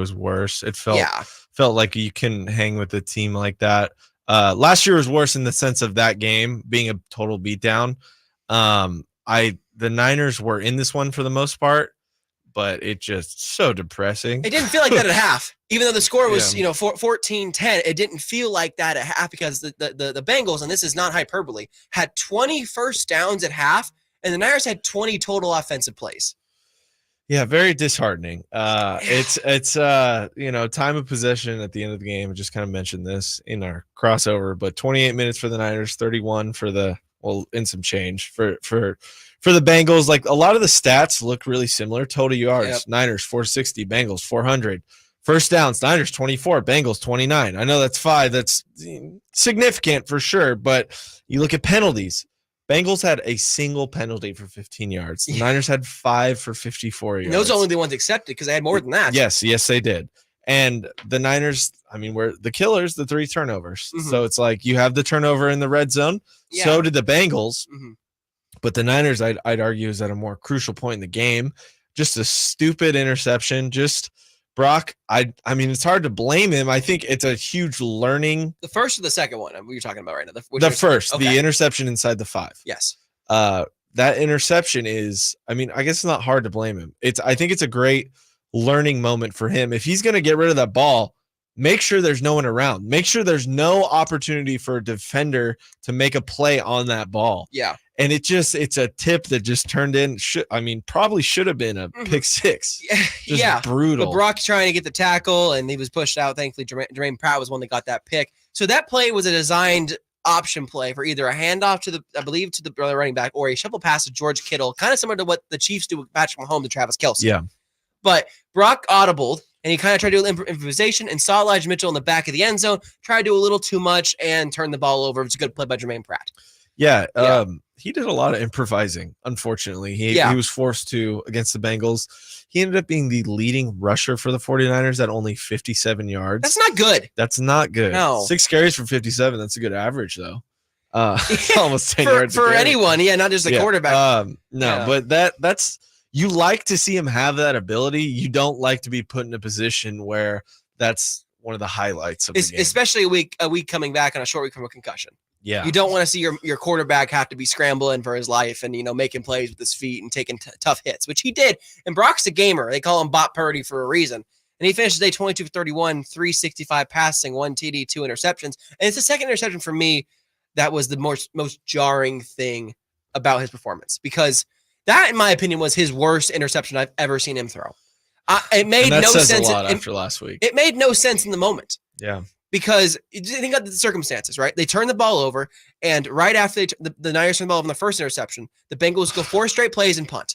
was worse. It Yeah. felt like you couldn't hang with a team like that. Last year was worse in the sense of that game being a total beatdown. The Niners were in this one for the most part, but it just so depressing. It didn't feel like that at half. Even though the score was, Yeah. 14-10, it didn't feel like that at half because the Bengals, and this is not hyperbole, had 20 first downs at half, and the Niners had 20 total offensive plays. Yeah, very disheartening. It's time of possession at the end of the game. I just kind of mentioned this in our crossover, but 28 minutes for the Niners, 31 for and some change for the Bengals. Like a lot of the stats look really similar. Total yards, Yep. Niners 460, Bengals 400. First downs, Niners 24, Bengals 29. I know that's 5. That's significant for sure, but you look at penalties. Bengals had a single penalty for 15 yards. The Niners had 5 for 54 yards. And those are only the ones accepted because they had more than that. Yes, they did. And the Niners, were the killers, the 3 turnovers. Mm-hmm. So it's like you have the turnover in the red zone. Yeah. So did the Bengals. Mm-hmm. But the Niners, I'd argue, is at a more crucial point in the game. Just a stupid interception. Just Brock, it's hard to blame him. I think it's a huge learning. The first or the second one you're talking about right now? The first, okay. The interception inside the 5. Yes. That interception is, I guess it's not hard to blame him. I think it's a great learning moment for him. If he's going to get rid of that ball, make sure there's no one around. Make sure there's no opportunity for a defender to make a play on that ball. Yeah. And it's a tip that just turned in. Probably should have been a pick 6. Just brutal. But Brock's trying to get the tackle, and he was pushed out. Thankfully, Jermaine Pratt was one that got that pick. So that play was a designed option play for either a handoff to the running back or a shovel pass to George Kittle, kind of similar to what the Chiefs do with Patrick Mahomes and Travis Kelce. Yeah. But Brock audibled, and he kind of tried to do improvisation and saw Elijah Mitchell in the back of the end zone, tried to do a little too much and turn the ball over. It was a good play by Jermaine Pratt. Yeah. He did a lot of improvising, unfortunately. He was forced to against the Bengals. He ended up being the leading rusher for the 49ers at only 57 yards. That's not good. No. 6 carries for 57. That's a good average, though. Almost 10 yards for anyone. Yeah, not just a quarterback. But that's you like to see him have that ability. You don't like to be put in a position where that's one of the highlights of the game. Especially a week coming back on a short week from a concussion. Yeah. You don't want to see your quarterback have to be scrambling for his life and, making plays with his feet and taking tough hits, which he did. And Brock's a gamer. They call him Bot Purdy for a reason. And he finished the day 22 for 31, 365 passing, 1 TD, 2 interceptions. And it's the second interception for me that was the most jarring thing about his performance, because that, in my opinion, was his worst interception I've ever seen him throw. It made no sense. A lot after last week. It made no sense in the moment. Yeah. Because think about the circumstances, right? They turn the ball over, and right after the Niners turn the ball over on the first interception, the Bengals go 4 straight plays and punt.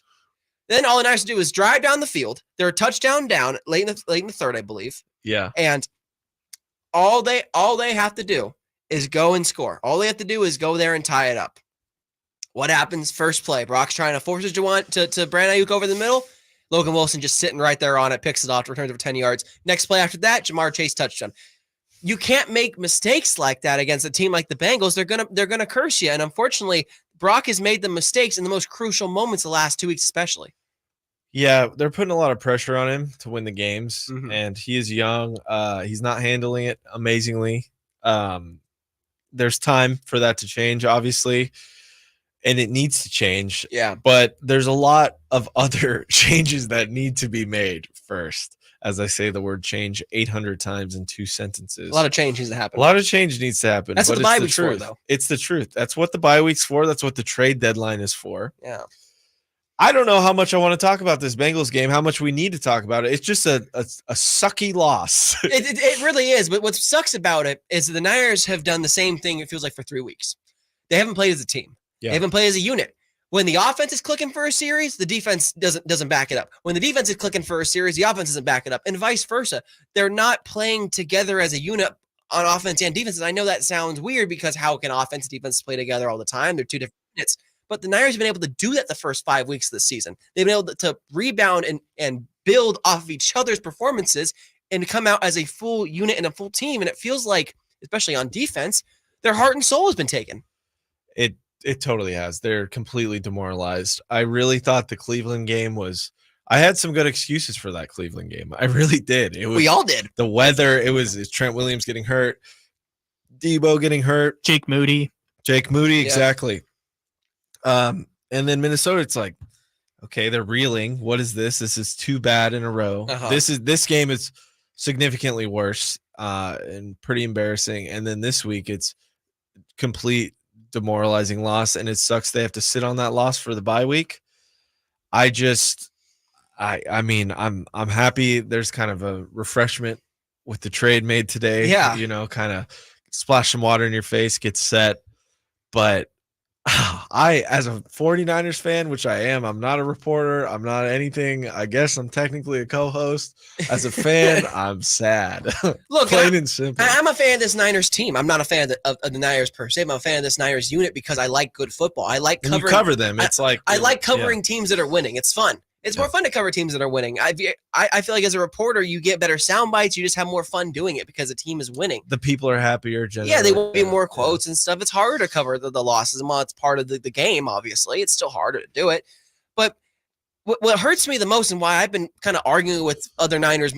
Then all the Niners do is drive down the field. They're a touchdown down late in the third, I believe. Yeah. And all they have to do is go and score. All they have to do is go there and tie it up. What happens? First play, Brock's trying to force it to Brandon Ayuk over the middle. Logan Wilson just sitting right there on it, picks it off, returns over 10 yards. Next play after that, Jamar Chase touchdown. You can't make mistakes like that against a team like the Bengals. They're gonna curse you. And unfortunately, Brock has made the mistakes in the most crucial moments the last 2 weeks, especially. Yeah, they're putting a lot of pressure on him to win the games, Mm-hmm. and he is young. He's not handling it amazingly. There's time for that to change, obviously, and it needs to change. Yeah. But there's a lot of other changes that need to be made first. As I say the word change 800 times in 2 sentences. A lot of change needs to happen. A lot of change needs to happen. That's what the bye week's for, though. It's the truth. That's what the bye week's for. That's what the trade deadline is for. Yeah. I don't know how much I want to talk about this Bengals game, how much we need to talk about it. It's just a sucky loss. It really is. But what sucks about it is the Niners have done the same thing, it feels like, for 3 weeks. They haven't played as a team. Yeah. They haven't played as a unit. When the offense is clicking for a series, the defense doesn't back it up. When the defense is clicking for a series, the offense doesn't back it up, and vice versa. They're not playing together as a unit on offense and defense. And I know that sounds weird because how can offense and defense play together all the time? They're 2 different units. But the Niners have been able to do that the first 5 weeks of the season. They've been able to rebound and build off of each other's performances and come out as a full unit and a full team. And it feels like, especially on defense, their heart and soul has been taken. It totally has. They're completely demoralized. I really thought the Cleveland game was I had some good excuses for that Cleveland game. I really did. It was We all did. the weather. It was Trent Williams getting hurt, Debo getting hurt, Jake Moody, exactly. And then Minnesota, it's like, okay, they're reeling. What is this? This is too bad in a row. This game is significantly worse and pretty embarrassing. And then this week, it's complete demoralizing loss, and it sucks they have to sit on that loss for the bye week. I mean, I'm happy there's kind of a refreshment with the trade made today. Yeah. Kind of splash some water in your face, get set. But I, as a 49ers fan, which I am, I'm not a reporter. I'm not anything. I guess I'm technically a co-host. As a fan, I'm sad. Look, plain and simple. I'm a fan of this Niners team. I'm not a fan of the Niners per se. I'm a fan of this Niners unit because I like good football. I like covering. You cover them. It's I like covering teams that are winning. It's fun. It's more fun to cover teams that are winning. I feel like as a reporter, you get better sound bites. You just have more fun doing it because the team is winning. The people are happier. Generally. Yeah, they will be more quotes and stuff. It's harder to cover the losses. And while it's part of the game, obviously, it's still harder to do it. But what hurts me the most and why I've been kind of arguing with other Niners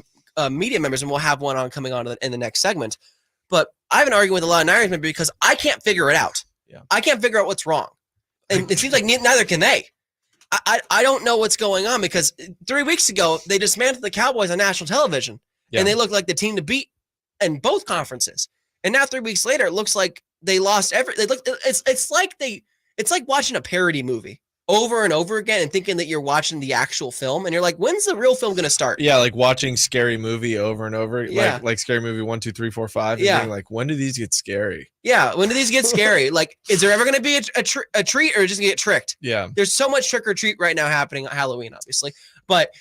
media members, and we'll have one on coming on in the next segment. But I've been arguing with a lot of Niners members because I can't figure it out. Yeah. I can't figure out what's wrong. And it seems like neither can they. I don't know what's going on because 3 weeks ago they dismantled the Cowboys on national television and they looked like the team to beat in both conferences. And now 3 weeks later, it looks like they lost it's like watching a parody movie over and over again and thinking that you're watching the actual film. And you're like, when's the real film going to start? Yeah. Like watching Scary Movie over and over. Yeah. Like Scary Movie 1, 2, 3, 4, 5. Yeah. Being like, when do these get scary? Yeah. When do these get scary? Like, is there ever going to be a treat or just get tricked? Yeah. There's so much trick or treat right now happening on Halloween, obviously. But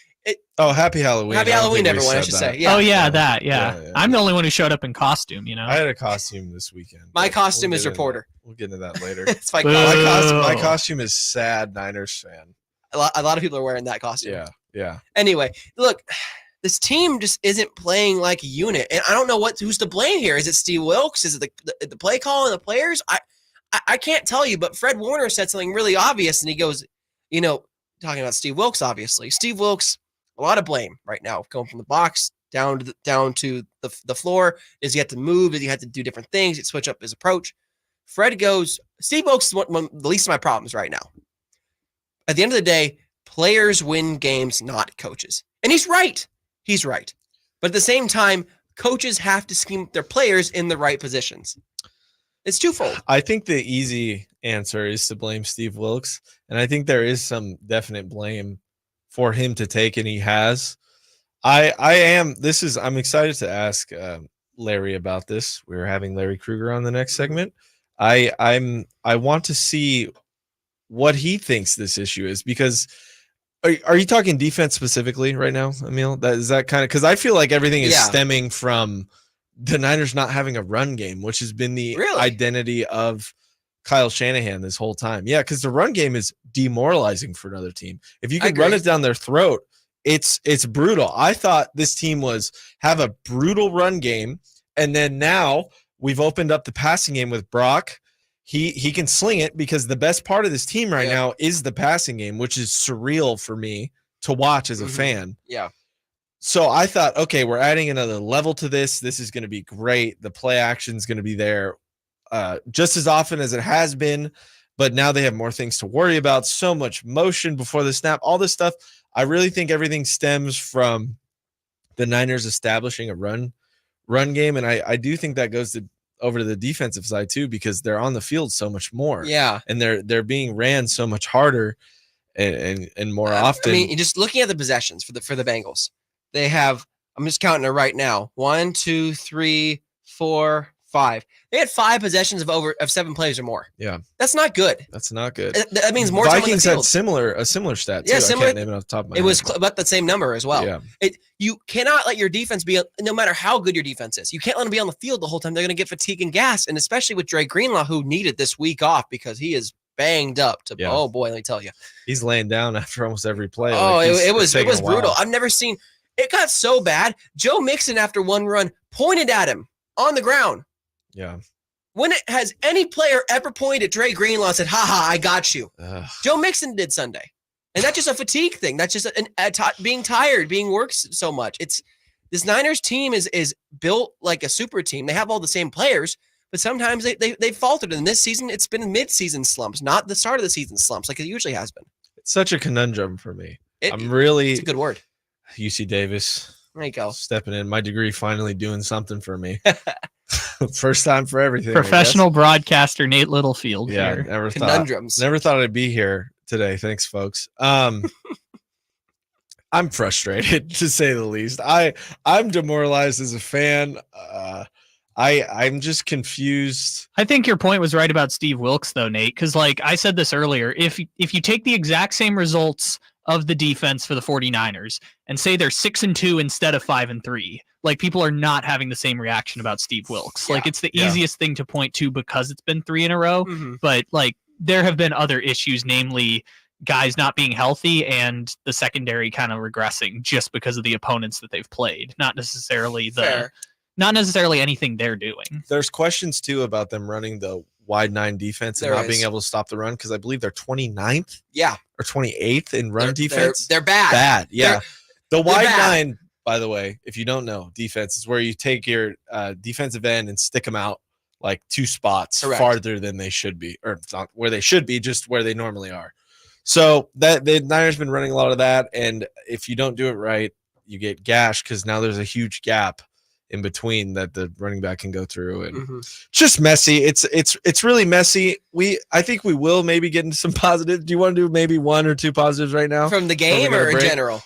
happy Halloween. Happy Halloween, everyone, I should say. Yeah. Oh, yeah. I'm the only one who showed up in costume, I had a costume this weekend. My costume is reporter. We'll get into that later. It's my costume is sad Niners fan. A lot of people are wearing that costume. Yeah. Anyway, look, this team just isn't playing like a unit. And I don't know who's to blame here. Is it Steve Wilkes? Is it the play call and the players? I can't tell you, but Fred Warner said something really obvious. And he goes, talking about Steve Wilkes, obviously. Steve Wilkes, a lot of blame right now, going from the box down to the floor. Does he have to move? Does he have to do different things? Switch up his approach? Fred goes, Steve Wilkes is the least of my problems right now. At the end of the day, players win games, not coaches. And he's right. He's right. But at the same time, coaches have to scheme their players in the right positions. It's twofold. I think the easy answer is to blame Steve Wilkes. And I think there is some definite blame for him to take, and he has. I'm excited to ask Larry about this. We're having Larry Kruger on the next segment. I want to see what he thinks this issue is, because are you talking defense specifically right now, Amil? Is that kind of, because I feel like everything is stemming from the Niners not having a run game, which has been the identity of Kyle Shanahan this whole time. Yeah, because the run game is demoralizing for another team. If you can run it down their throat, it's brutal. I thought this team have a brutal run game, and then now we've opened up the passing game with Brock. He can sling it, because the best part of this team right now is the passing game, which is surreal for me to watch as a fan. Yeah. So I thought, okay, we're adding another level to this. This is going to be great. The play action is going to be there just as often as it has been, but now they have more things to worry about. So much motion before the snap, all this stuff. I really think everything stems from the Niners establishing a run game, and I do think that goes over to the defensive side too, because they're on the field so much more. Yeah. And they're being ran so much harder and more often. I mean, just looking at the possessions for the Bengals, they have, I'm just counting it right now. 1, 2, 3, 4, 5. They had 5 possessions of 7 plays or more. Yeah. That's not good. That's not good. That means more Vikings time on had a similar stat too. Yeah, similar. I can't name it off the top of my head. It was about the same number as well. Yeah. You cannot let your defense be, no matter how good your defense is, you can't let them be on the field the whole time. They're going to get fatigue and gas, and especially with Dre Greenlaw, who needed this week off because he is banged up. Oh boy, let me tell you, he's laying down after almost every play. Oh, it was brutal. I've never seen. It got so bad. Joe Mixon, after one run, pointed at him on the ground. Yeah. When has any player ever pointed at Dre Greenlaw and said, "Ha ha, I got you"? Ugh. Joe Mixon did Sunday. And that's just a fatigue thing. That's just being tired, being worked so much. This Niners team is built like a super team. They have all the same players, but sometimes they faltered. And this season, it's been mid-season slumps, not the start of the season slumps like it usually has been. It's such a conundrum for me. It's a good word. UC Davis. There you go. Stepping in. My degree finally doing something for me. First time for everything. Professional broadcaster Nate Littlefield. Yeah, here. Never thought I'd be here today. Thanks, folks. I'm frustrated to say the least. I'm demoralized as a fan. I'm just confused. I think your point was right about Steve Wilks, though, Nate, because like I said this earlier, if you take the exact same results of the defense for the 49ers and say they're 6-2 instead of 5-3, like people are not having the same reaction about Steve Wilks. Like it's the easiest thing to point to because it's been 3 in a row, but like there have been other issues, namely guys not being healthy and the secondary kind of regressing just because of the opponents that they've played, not necessarily anything they're doing. There's questions too about them running the wide 9 defense and not being able to stop the run, because I believe they're 29th or 28th in run defense. They're bad. The wide 9, by the way, if you don't know, defense is where you take your defensive end and stick them out like 2 spots farther than they should be, or not where they should be, just where they normally are. So that the Niners been running a lot of that, and if you don't do it right, you get gashed because now there's a huge gap in between that the running back can go through, and it's just messy. It's really messy. I think we will maybe get into some positives. Do you want to do maybe 1 or 2 positives right now from the game or in general?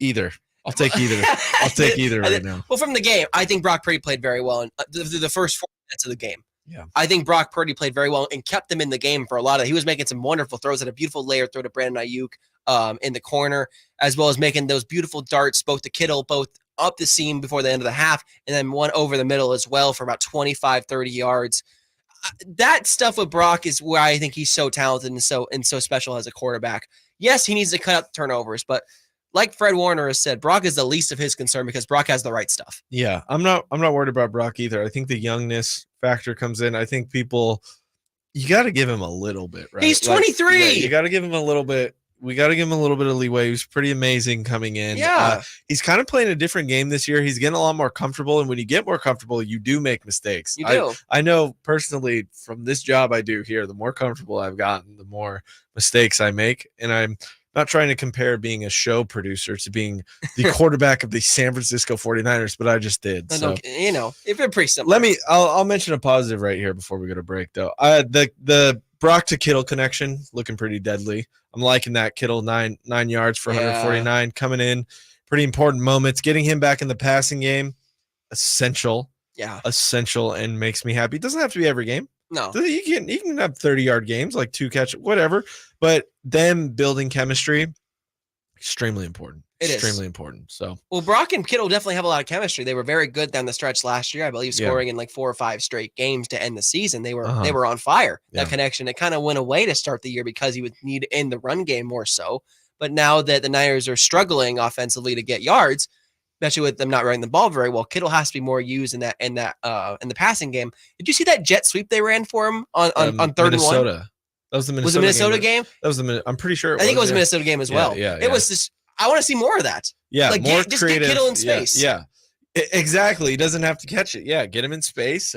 Either. I'll take either. I'll take either right now. Well, from the game, I think Brock Purdy played very well in the first 4 minutes of the game. Yeah, I think Brock Purdy played very well and kept them in the game for a lot of. He was making some wonderful throws, at a beautiful layer throw to Brandon Ayuk in the corner, as well as making those beautiful darts, both to Kittle, both up the seam before the end of the half, and then one over the middle as well for about 25, 30 yards. That stuff with Brock is where I think he's so talented and so special as a quarterback. Yes, he needs to cut out the turnovers, but like Fred Warner has said, Brock is the least of his concern because Brock has the right stuff. Yeah, I'm not worried about Brock either. I think the youngness factor comes in. I think you got to give him a little bit, right? He's 23. You got to give him a little bit. We got to give him a little bit of leeway. He was pretty amazing coming in. Yeah. He's kind of playing a different game this year. He's getting a lot more comfortable. And when you get more comfortable, you do make mistakes. You do. I know personally from this job I do here, the more comfortable I've gotten, the more mistakes I make. And I'm not trying to compare being a show producer to being the quarterback of the San Francisco 49ers, but I just did. So, if they're pretty similar. I'll mention a positive right here before we go to break, though. The Brock to Kittle connection looking pretty deadly. I'm liking that. Kittle 9 yards for 149 coming in. Pretty important moments. Getting him back in the passing game, essential. Yeah. Essential, and makes me happy. It doesn't have to be every game. No. You can have 30-yard games, like 2 catch, whatever. But them building chemistry, extremely important. Extremely important. So, well, Brock and Kittle definitely have a lot of chemistry. They were very good down the stretch last year, I believe, scoring in like 4 or 5 straight games to end the season. They were on fire. That connection, it kind of went away to start the year because he would need in the run game more so. But now that the Niners are struggling offensively to get yards, especially with them not running the ball very well, Kittle has to be more used in the passing game. Did you see that jet sweep they ran for him on 3rd and 1? That was the Minnesota. Was it Minnesota game? That was the. I'm pretty sure. I think it was a Minnesota game as well. Yeah. It was just. I want to see more of that. Yeah, like more just creative. Get Kittle in space. Yeah. Exactly. He doesn't have to catch it. Yeah, get him in space.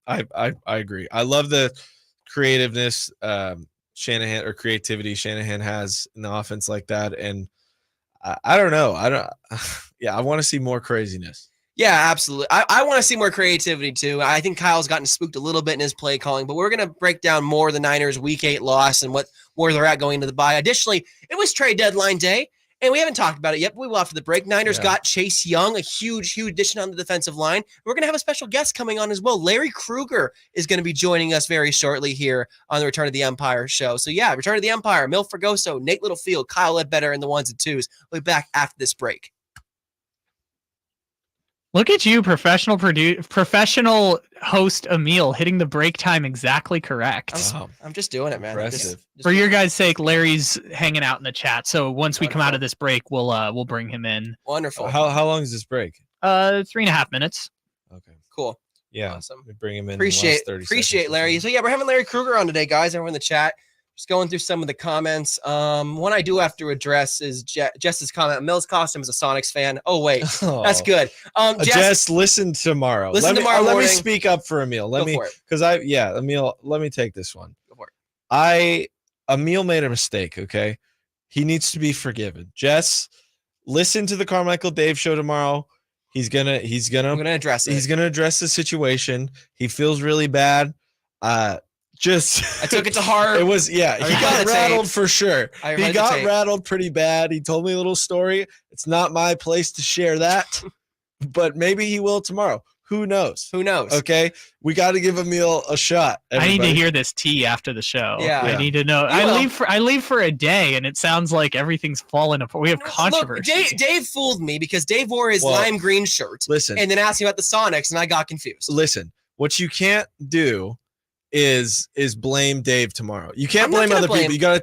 I agree. I love the creativeness Shanahan or creativity Shanahan has in the offense like that, and I don't know. I want to see more craziness. Yeah, absolutely. I want to see more creativity too. I think Kyle's gotten spooked a little bit in his play calling, but we're going to break down more of the Niners' Week 8 loss and where they're at going into the bye. Additionally, it was trade deadline day, and we haven't talked about it yet, but we will after the break. Niners got Chase Young, a huge addition on the defensive line. We're going to have a special guest coming on as well. Larry Krueger is going to be joining us very shortly here on the Return of the Empire show. So yeah, Return of the Empire, Mil Fergoso, Nate Littlefield, Kyle Ledbetter, and the ones and twos. We'll be back after this break. Look at you, professional host Amil, hitting the break time exactly correct. I'm just doing it, man. Impressive. For your guys' sake, Larry's hanging out in the chat. So once we come out of this break, we'll bring him in. Wonderful. How long is this break? 3.5 minutes. Okay. Cool. Yeah. Awesome. We bring him in. Appreciate Larry. So yeah, we're having Larry Krueger on today, guys. Everyone in the chat. Just going through some of the comments. One I do have to address is Jess's comment. Mills Costume is a Sonics fan. Oh wait, that's good. Jess, listen tomorrow. Listen tomorrow Let me morning. speak up for Emil. Emil, let me take this one. Go for it. Emil made a mistake. Okay, he needs to be forgiven. Jess, listen to the Carmichael Dave show tomorrow. I'm gonna address it. He's gonna address the situation. He feels really bad. I took it to heart. It was, he got rattled for sure. He got rattled pretty bad. He told me a little story. It's not my place to share that, but maybe he will tomorrow. Who knows? Okay. We got to give Emil a shot. Everybody. I need to hear this tea after the show. Yeah. I need to know. I leave for a day and it sounds like everything's falling apart. We have controversy. Look, Dave fooled me because Dave wore his lime green shirt. Listen. And then asked me about the Sonics and I got confused. Listen, what you can't do is blame Dave tomorrow. You can't blame other people. You got to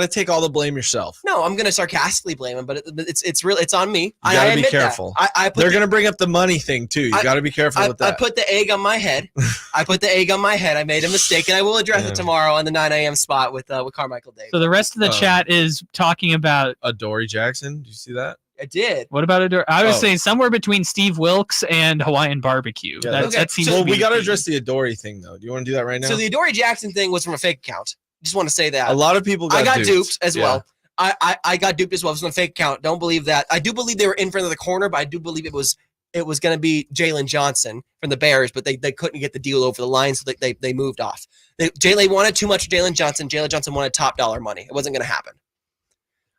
take all the blame yourself. No, I'm going to sarcastically blame him, but it's on me. You got to be careful. They're going to bring up the money thing too. You got to be careful with that. I put the egg on my head. I made a mistake and I will address it tomorrow on the 9 a.m. spot with Carmichael Dave. So the rest of the chat is talking about Dory Jackson. Did you see that? I did. What about Adore? I was saying somewhere between Steve Wilkes and Hawaiian barbecue. Yeah, that seems. Well, we got to address the Adore thing though. Do you want to do that right now? So the Adore Jackson thing was from a fake account. Just want to say that a lot of people got duped as well. I got duped as well. It was on a fake account. Don't believe that. I do believe they were in front of the corner, but I do believe it was going to be Jalen Johnson from the Bears, but they couldn't get the deal over the line, so they moved off. Jalen wanted too much of Jalen Johnson. Jalen Johnson wanted top dollar money. It wasn't going to happen.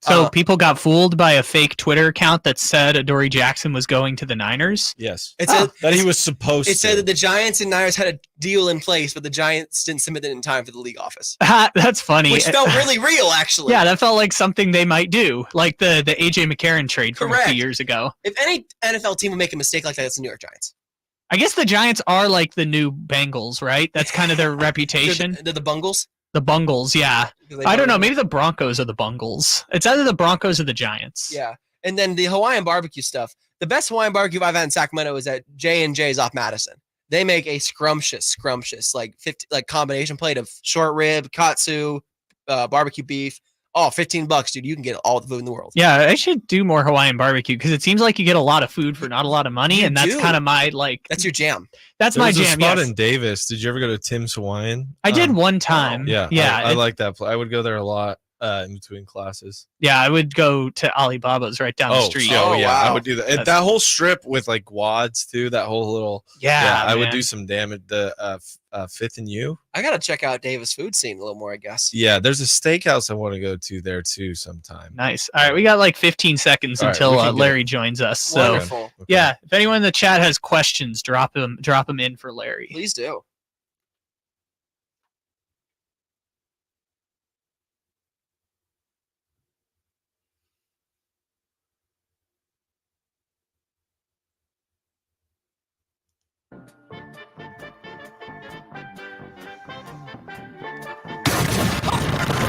So people got fooled by a fake Twitter account that said Adoree Jackson was going to the Niners? Yes. It said that he was supposed to. It said that the Giants and Niners had a deal in place, but the Giants didn't submit it in time for the league office. That's funny. Which felt really real, actually. Yeah, that felt like something they might do, like the A.J. McCarron trade from a few years ago. If any NFL team would make a mistake like that, it's the New York Giants. I guess the Giants are like the new Bengals, right? That's kind of their reputation. They're the Bungles? The Bungles, yeah. I don't know. Maybe the Broncos are the Bungles. It's either the Broncos or the Giants. Yeah. And then the Hawaiian barbecue stuff. The best Hawaiian barbecue I've had in Sacramento is at J&J's off Madison. They make a scrumptious, like combination plate of short rib, katsu, barbecue beef. Oh, $15, dude. You can get all the food in the world. Yeah, I should do more Hawaiian barbecue because it seems like you get a lot of food for not a lot of money, and that's kind of my That's your jam. That's my jam. Spot in Davis. Did you ever go to Tim's Hawaiian? I did one time. Yeah. I like that. I would go there a lot in between classes. Yeah, I would go to Alibaba's right down the street. Oh yeah, wow. I would do that. That whole strip with like quads too. That whole little. Yeah, I would do some damage. The Fifth and U. I gotta check out Davis food scene a little more, I guess. Yeah, there's a steakhouse I want to go to there too sometime. Nice. All right, we got like 15 seconds until Larry joins us. So wonderful. Yeah, if anyone in the chat has questions, drop them in for Larry. Please do.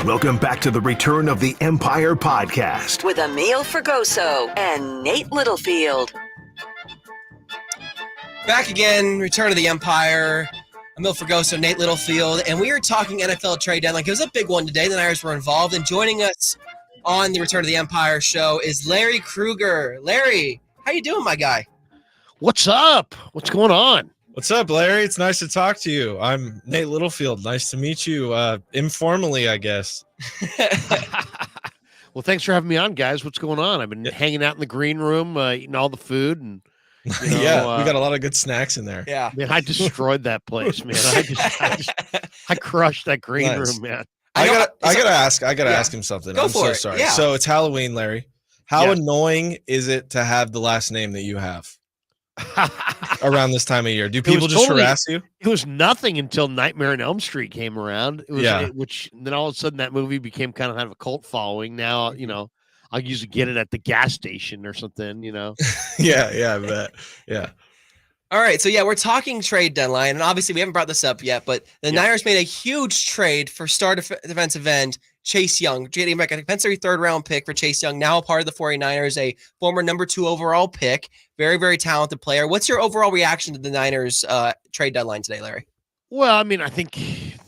Welcome back to the Return of the Empire podcast with Emil Fergoso and Nate Littlefield. Back again, Return of the Empire. Emil Fergoso, Nate Littlefield, and we are talking NFL trade deadline. It was a big one today. The Niners were involved, and joining us on the Return of the Empire show is Larry Krueger. Larry, how you doing, my guy? What's up? What's going on? What's up, Larry? It's nice to talk to you. I'm Nate Littlefield. Nice to meet you. Informally, I guess. Well, thanks for having me on, guys. What's going on? I've been hanging out in the green room, eating all the food, and we got a lot of good snacks in there. Yeah, man, I destroyed that place, man. I crushed that green room, man. I gotta ask him something. I'm so sorry. Yeah. So it's Halloween, Larry. How annoying is it to have the last name that you have? Around this time of year, do people just harass you? It was nothing until Nightmare on Elm Street came around. It was, which then all of a sudden that movie became kind of a cult following. Now, I'll usually get it at the gas station or something, Yeah, I bet. Yeah. All right, so we're talking trade deadline, and obviously we haven't brought this up yet, but the Niners made a huge trade for star defensive end Chase Young. Trading back a compensatory third-round pick for Chase Young, now a part of the 49ers, a former number 2 overall pick, very, very talented player. What's your overall reaction to the Niners trade deadline today, Larry? Well, I mean, I think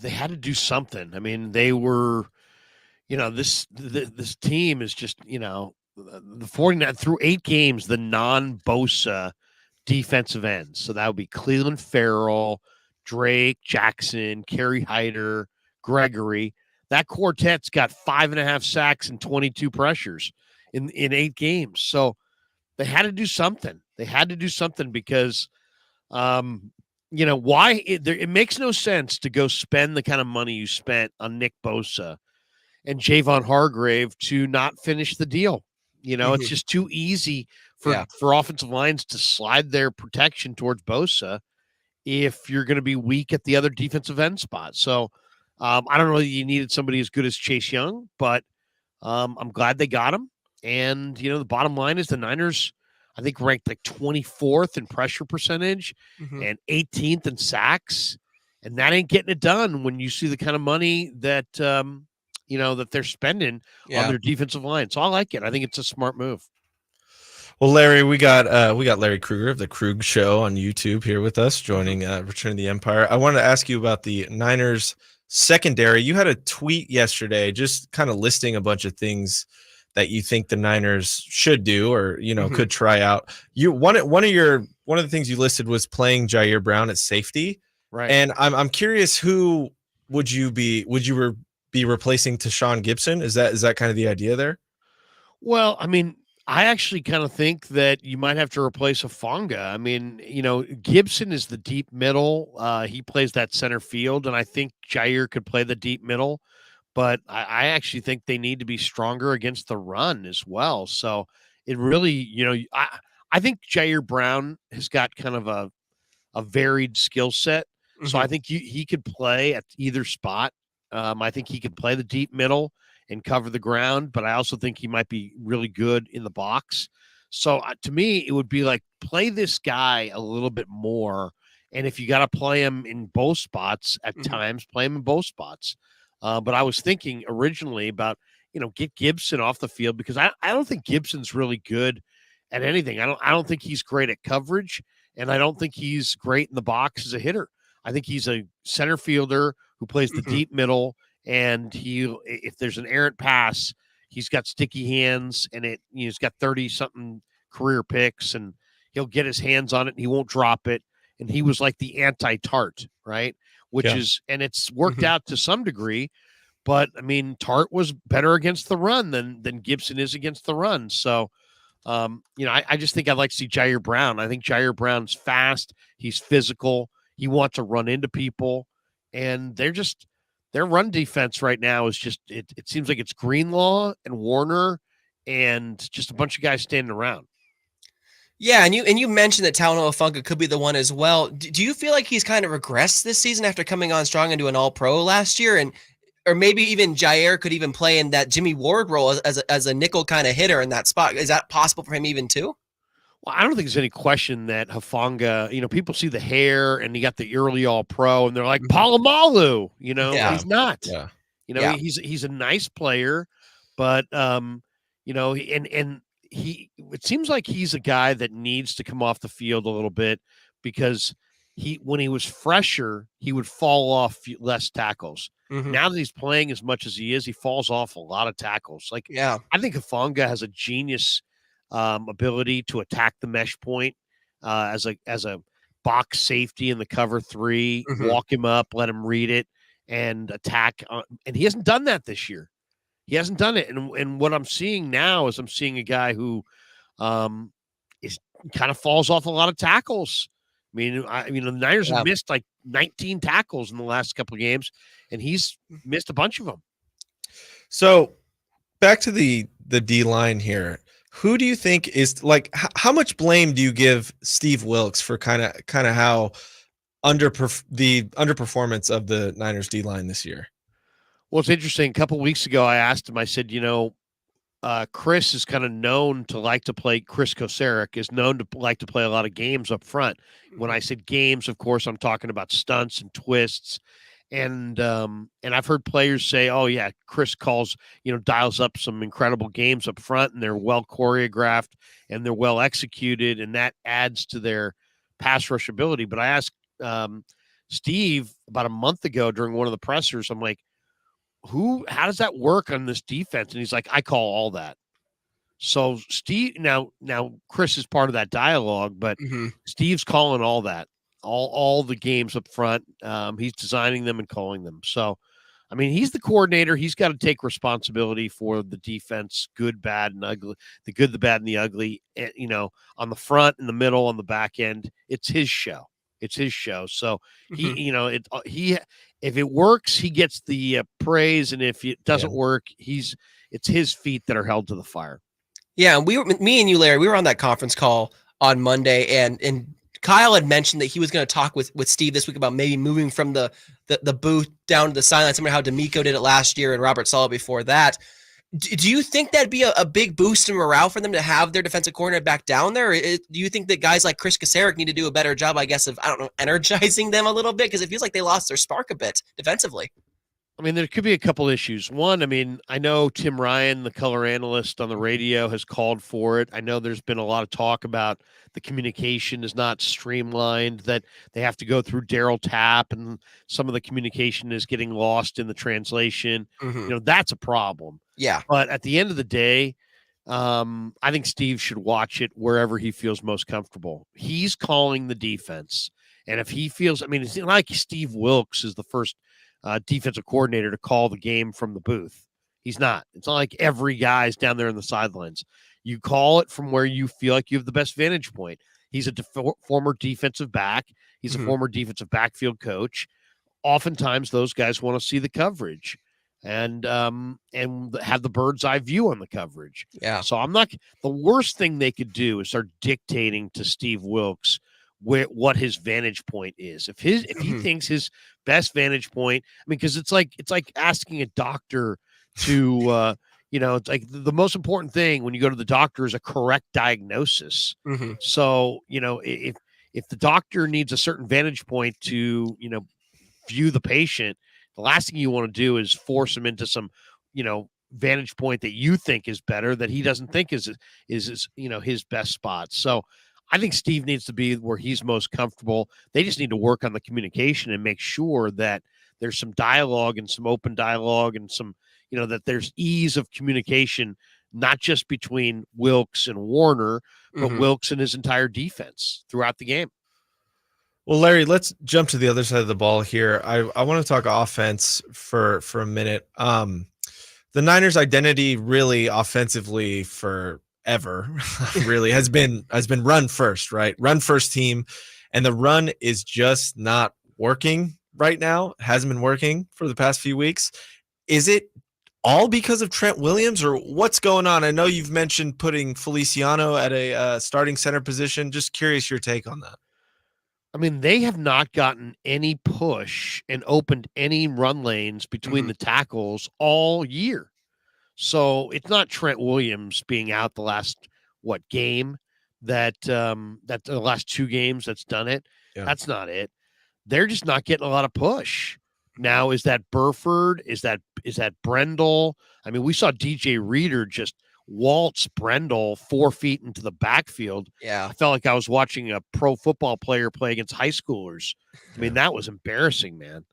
they had to do something. I mean, they were, this team is just, the 49 through 8 games, the non-Bosa defensive ends. So that would be Cleveland Farrell, Drake, Jackson, Kerry Hyder, Gregory. That quartet's got 5.5 sacks and 22 pressures in 8 games. So they had to do something. They had to do something because, why it makes no sense to go spend the kind of money you spent on Nick Bosa and Javon Hargrave to not finish the deal. It's just too easy for offensive lines to slide their protection towards Bosa if you're going to be weak at the other defensive end spot. So I don't know that you needed somebody as good as Chase Young, but I'm glad they got him. And, the bottom line is the Niners, I think, ranked like 24th in pressure percentage and 18th in sacks. And that ain't getting it done when you see the kind of money that, that they're spending on their defensive line. So I like it. I think it's a smart move. Well, Larry, we got Larry Krueger of the Krug Show on YouTube here with us, joining Return of the Empire. I wanted to ask you about the Niners secondary. You had a tweet yesterday just kind of listing a bunch of things that you think the Niners should do or could try out. One of the things you listed was playing Jair Brown at safety. Right. And I'm curious, who would you be replacing Tashawn Gibson? Is that kind of the idea there? Well, I mean, I actually kind of think that you might have to replace Hufanga. I mean, Gibson is the deep middle. He plays that center field, and I think Jair could play the deep middle. But I actually think they need to be stronger against the run as well. So it really, I think Jair Brown has got kind of a varied skill set. So I think he could play at either spot. I think he could play the deep middle and cover the ground, but I also think he might be really good in the box. So to me, it would be like, play this guy a little bit more. And if you got to play him in both spots at times, play him in both spots. But I was thinking originally about, get Gibson off the field because I don't think Gibson's really good at anything. I don't think he's great at coverage, and I don't think he's great in the box as a hitter. I think he's a center fielder who plays the deep middle, and if there's an errant pass, he's got sticky hands, and he's got 30-something career picks, and he'll get his hands on it, and he won't drop it. And he was like the anti-Tart, right? And it's worked out to some degree, but I mean, Tart was better against the run than Gibson is against the run. So, I just think I'd like to see Jair Brown. I think Jair Brown's fast. He's physical. He wants to run into people, and their run defense right now is just, it seems like it's Greenlaw and Warner and just a bunch of guys standing around. Yeah, and you mentioned that Talanoa Hufanga could be the one as well. Do you feel like he's kind of regressed this season after coming on strong into an All-Pro last year, or maybe even Jair could even play in that Jimmy Ward role as a nickel kind of hitter in that spot? Is that possible for him even too? Well, I don't think there's any question that Hufanga, people see the hair and he got the early All-Pro and they're like, Palomalu, he's not. Yeah. He's a nice player, but it seems like he's a guy that needs to come off the field a little bit because when he was fresher, he would fall off less tackles. Now that he's playing as much as he is, he falls off a lot of tackles. I think Hufanga has a genius ability to attack the mesh point as a box safety in the cover 3, walk him up, let him read it, and attack. And he hasn't done that this year. He hasn't done it. And what I'm seeing now is I'm seeing a guy who is kind of falls off a lot of tackles. I mean, the Niners have missed like 19 tackles in the last couple of games, and he's missed a bunch of them. So back to the D-line here. Who do you think is like, how much blame do you give Steve Wilks for kind of how the underperformance of the Niners D-line this year? Well, it's interesting. A couple of weeks ago, I asked him, I said, Chris is kind of known to like to play, Chris Kocurek is known to like to play a lot of games up front. When I said games, of course, I'm talking about stunts and twists. And I've heard players say, oh, yeah, Chris dials up some incredible games up front, and they're well choreographed and they're well executed, and that adds to their pass rush ability. But I asked Steve, about a month ago during one of the pressers, I'm like, how does that work on this defense? And he's like, I call all that. So Steve, now Chris is part of that dialogue, but Steve's calling all that, all the games up front. He's designing them and calling them. So, I mean, he's the coordinator. He's got to take responsibility for the defense, good, bad, and ugly, the good, the bad, and the ugly. And, on the front, in the middle, on the back end, it's his show. It's his show. So if it works, he gets the praise, and if it doesn't work, it's his feet that are held to the fire. Yeah, me and you, Larry, we were on that conference call on Monday, and Kyle had mentioned that he was going to talk with Steve this week about maybe moving from the booth down to the sideline, similar to how D'Amico did it last year and Robert Saleh before that. Do you think that'd be a big boost in morale for them to have their defensive coordinator back down there? Do you think that guys like Chris Kasarik need to do a better job, I guess, of, energizing them a little bit? Because it feels like they lost their spark a bit defensively. I mean, there could be a couple issues. One, I mean, I know Tim Ryan, the color analyst on the radio, has called for it. I know there's been a lot of talk about the communication is not streamlined, that they have to go through Daryl Tapp, and some of the communication is getting lost in the translation. That's a problem. Yeah. But at the end of the day, I think Steve should watch it wherever he feels most comfortable. He's calling the defense. And if he feels, I mean, it's not like Steve Wilks is the first defensive coordinator to call the game from the booth. He's not. It's not like every guy's down there in the sidelines. You call it from where you feel like you have the best vantage point. He's a former defensive back. He's a former defensive backfield coach. Oftentimes, those guys want to see the coverage and have the bird's eye view on the coverage. Yeah. So the worst thing they could do is start dictating to Steve Wilks what his vantage point is. If he thinks his best vantage point, I mean, because it's like asking a doctor to it's like the most important thing when you go to the doctor is a correct diagnosis. So if the doctor needs a certain vantage point to view the patient, the last thing you want to do is force him into some vantage point that you think is better, that he doesn't think is his best spot. So I think Steve needs to be where he's most comfortable. They just need to work on the communication and make sure that there's some dialogue and some open dialogue and some, that there's ease of communication, not just between Wilks and Warner, but Wilks and his entire defense throughout the game. Well, Larry, let's jump to the other side of the ball here. I want to talk offense for a minute. The Niners' identity really offensively forever really has been run first, right? Run first team, and the run is just not working right now. It hasn't been working for the past few weeks. Is it all because of Trent Williams, or what's going on? I know you've mentioned putting Feliciano at a starting center position. Just curious your take on that. I mean, they have not gotten any push and opened any run lanes between the tackles all year. So it's not Trent Williams being out the last game that the last 2 games that's done it. Yeah. That's not it. They're just not getting a lot of push. Now, is that Burford? Is that Brendel? I mean, we saw DJ Reader just waltz Brendel 4 feet into the backfield. Yeah. I felt like I was watching a pro football player play against high schoolers. I mean, that was embarrassing, man.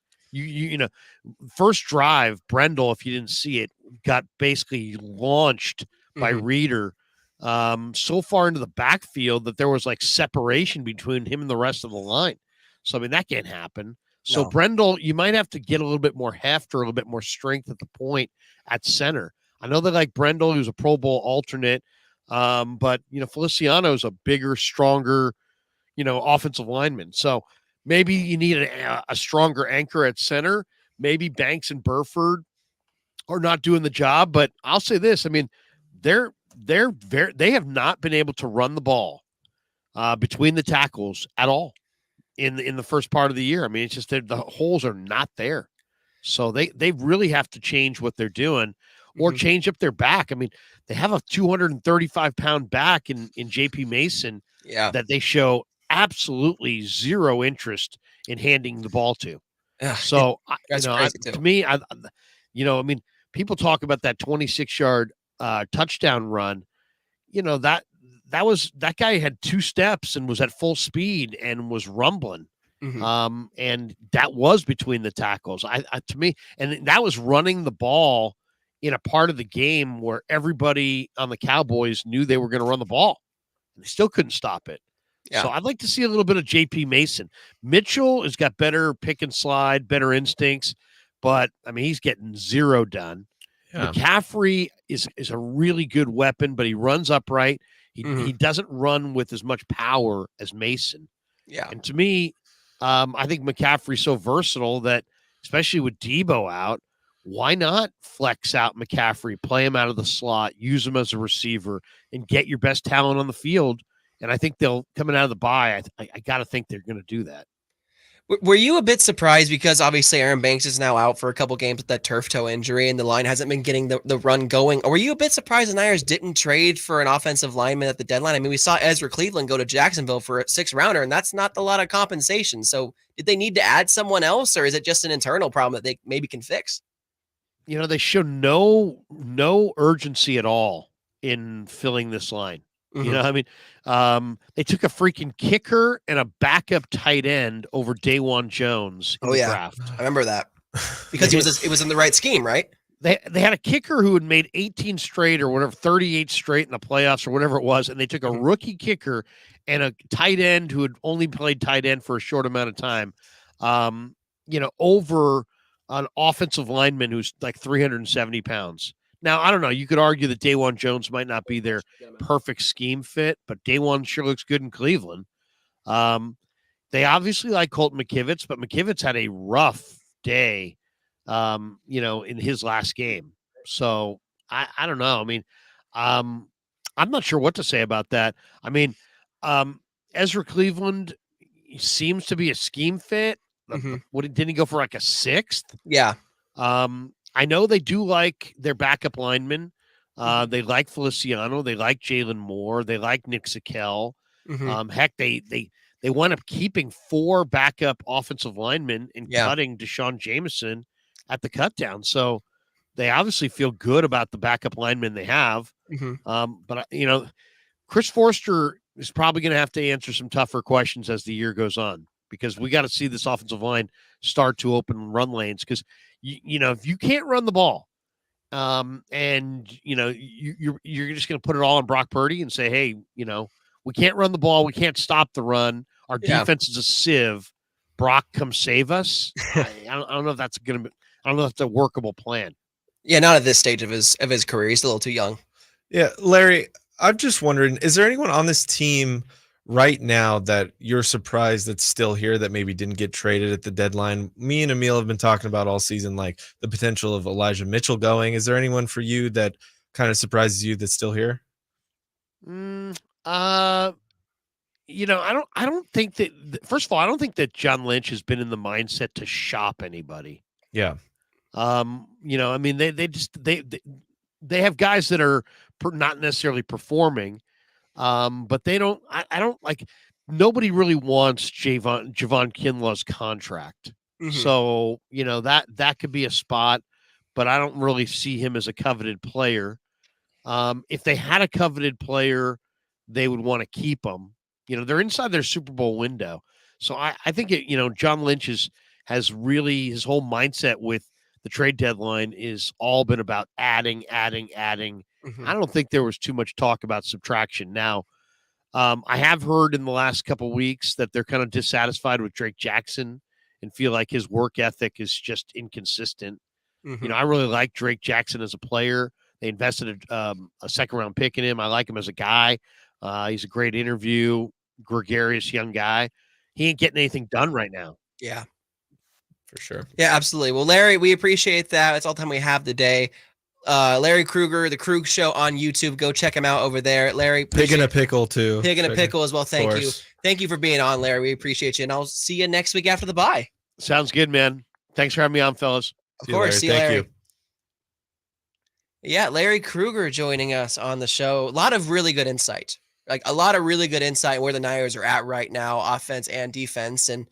First drive, Brendel, if you didn't see it, got basically launched by Reader so far into the backfield that there was like separation between him and the rest of the line. So, I mean, that can't happen. So, no. Brendel, you might have to get a little bit more heft or a little bit more strength at the point at center. I know they like Brendel, who's a Pro Bowl alternate, but, Feliciano is a bigger, stronger, offensive lineman. So, maybe you need a stronger anchor at center. Maybe Banks and Burford are not doing the job. But I'll say this: I mean, they have not been able to run the ball between the tackles at all in the first part of the year. I mean, it's just that the holes are not there. So they really have to change what they're doing or change up their back. I mean, they have a 235-pound back in JP Mason that they show absolutely zero interest in handing the ball to. So, to me, I mean, people talk about that 26-yard touchdown run. That guy had 2 steps and was at full speed and was rumbling. And that was between the tackles. To me, and that was running the ball in a part of the game where everybody on the Cowboys knew they were going to run the ball, and they still couldn't stop it. Yeah. So I'd like to see a little bit of J.P. Mason. Mitchell has got better pick and slide, better instincts, but I mean he's getting zero done. Yeah. McCaffrey is a really good weapon, but he runs upright. He doesn't run with as much power as Mason. Yeah. And to me, I think McCaffrey's so versatile that, especially with Debo out, why not flex out McCaffrey, play him out of the slot, use him as a receiver, and get your best talent on the field? And I think they'll, coming out of the bye, I got to think they're going to do that. Were you a bit surprised because obviously Aaron Banks is now out for a couple games with that turf toe injury and the line hasn't been getting the run going? Or were you a bit surprised the Niners didn't trade for an offensive lineman at the deadline? I mean, we saw Ezra Cleveland go to Jacksonville for a 6-rounder, and that's not a lot of compensation. So did they need to add someone else, or is it just an internal problem that they maybe can fix? You know, they show no urgency at all in filling this line. You know, I mean, they took a freaking kicker and a backup tight end over Dawan Jones in the draft. I remember that because it was in the right scheme, right? They had a kicker who had made 18 straight or whatever, 38 straight in the playoffs or whatever it was, and they took a rookie kicker and a tight end who had only played tight end for a short amount of time, you know, over an offensive lineman who's like 370 pounds. Now, I don't know. You could argue that Dawan Jones might not be their perfect scheme fit, but Dawan sure looks good in Cleveland. They obviously like Colton McKivitz, but McKivitz had a rough day, you know, in his last game. So I don't know. I mean, I'm not sure what to say about that. I mean, Ezra Cleveland seems to be a scheme fit. Didn't he go for like a 6th? Yeah. I know they do like their backup linemen. They like Feliciano. They like Jalen Moore. They like Nick Zakel. Heck, they wound up keeping 4 backup offensive linemen and cutting Deshaun Jameson at the cutdown. So they obviously feel good about the backup linemen they have. But, you know, Chris Forster is probably going to have to answer some tougher questions as the year goes on, because we got to see this offensive line start to open run lanes. Because, you know, if you can't run the ball, and, you know, you're just going to put it all on Brock Purdy and say, hey, you know, we can't run the ball. We can't stop the run. Our defense is a sieve. Brock, come save us. I don't know if that's going to be, I don't know if that's a workable plan. Yeah, not at this stage of his career. He's a little too young. Yeah, Larry, I'm just wondering, is there anyone on this team right now that you're surprised that's still here that maybe didn't get traded at the deadline? Me and Amil have been talking about all season, like the potential of Elijah Mitchell going. Is there anyone for you that kind of surprises you that's still here? You know, I don't think that, first of all, I don't think that John Lynch has been in the mindset to shop anybody. Yeah. You know, I mean, they have guys that are not necessarily performing, but they don't, I don't like, nobody really wants Javon Kinlaw's contract. So, you know, that could be a spot, but I don't really see him as a coveted player. If they had a coveted player, they would want to keep him. You know, they're inside their Super Bowl window. So I think, you know, John Lynch has really, his whole mindset with the trade deadline is all been about adding. I don't think there was too much talk about subtraction. Now, I have heard in the last couple of weeks that they're kind of dissatisfied with Drake Jackson and feel like his work ethic is just inconsistent. You know, I really like Drake Jackson as a player. They invested a 2nd-round pick in him. I like him as a guy. He's a great interview, gregarious young guy. He ain't getting anything done right now. Yeah. For sure. Yeah, absolutely. Well, Larry, we appreciate that. That's all the time we have today. Larry Kruger, the Krug Show on YouTube. Go check him out over there. Larry, Pig in a pickle too. Pig in a pickle as well. Thank you. Thank you for being on, Larry. We appreciate you. And I'll see you next week after the bye. Sounds good, man. Thanks for having me on, fellas. Of course. See you, Larry. Thank you. Yeah, Larry Kruger joining us on the show. A lot of really good insight. Like a lot of really good insight where the Niners are at right now, offense and defense. And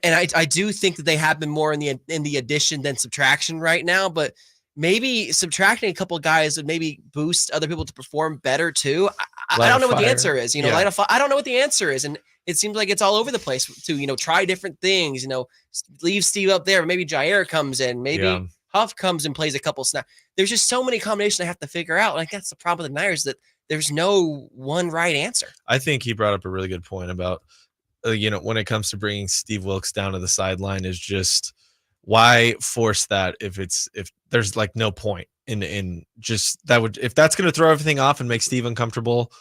I do think that they have been more in the addition than subtraction right now, but maybe subtracting a couple of guys would maybe boost other people to perform better too. I don't know what the answer is. You know, I don't know what the answer is. And it seems like it's all over the place to try different things. Leave Steve up there. Maybe Jair comes in. Maybe Huff comes and plays a couple snaps. There's just so many combinations I have to figure out. Like that's the problem with the Niners, that there's no one right answer. I think he brought up a really good point about when it comes to bringing Steve Wilks down to the sideline, is just why force that if there's like no point in just that would, if that's going to throw everything off and make Steve uncomfortable,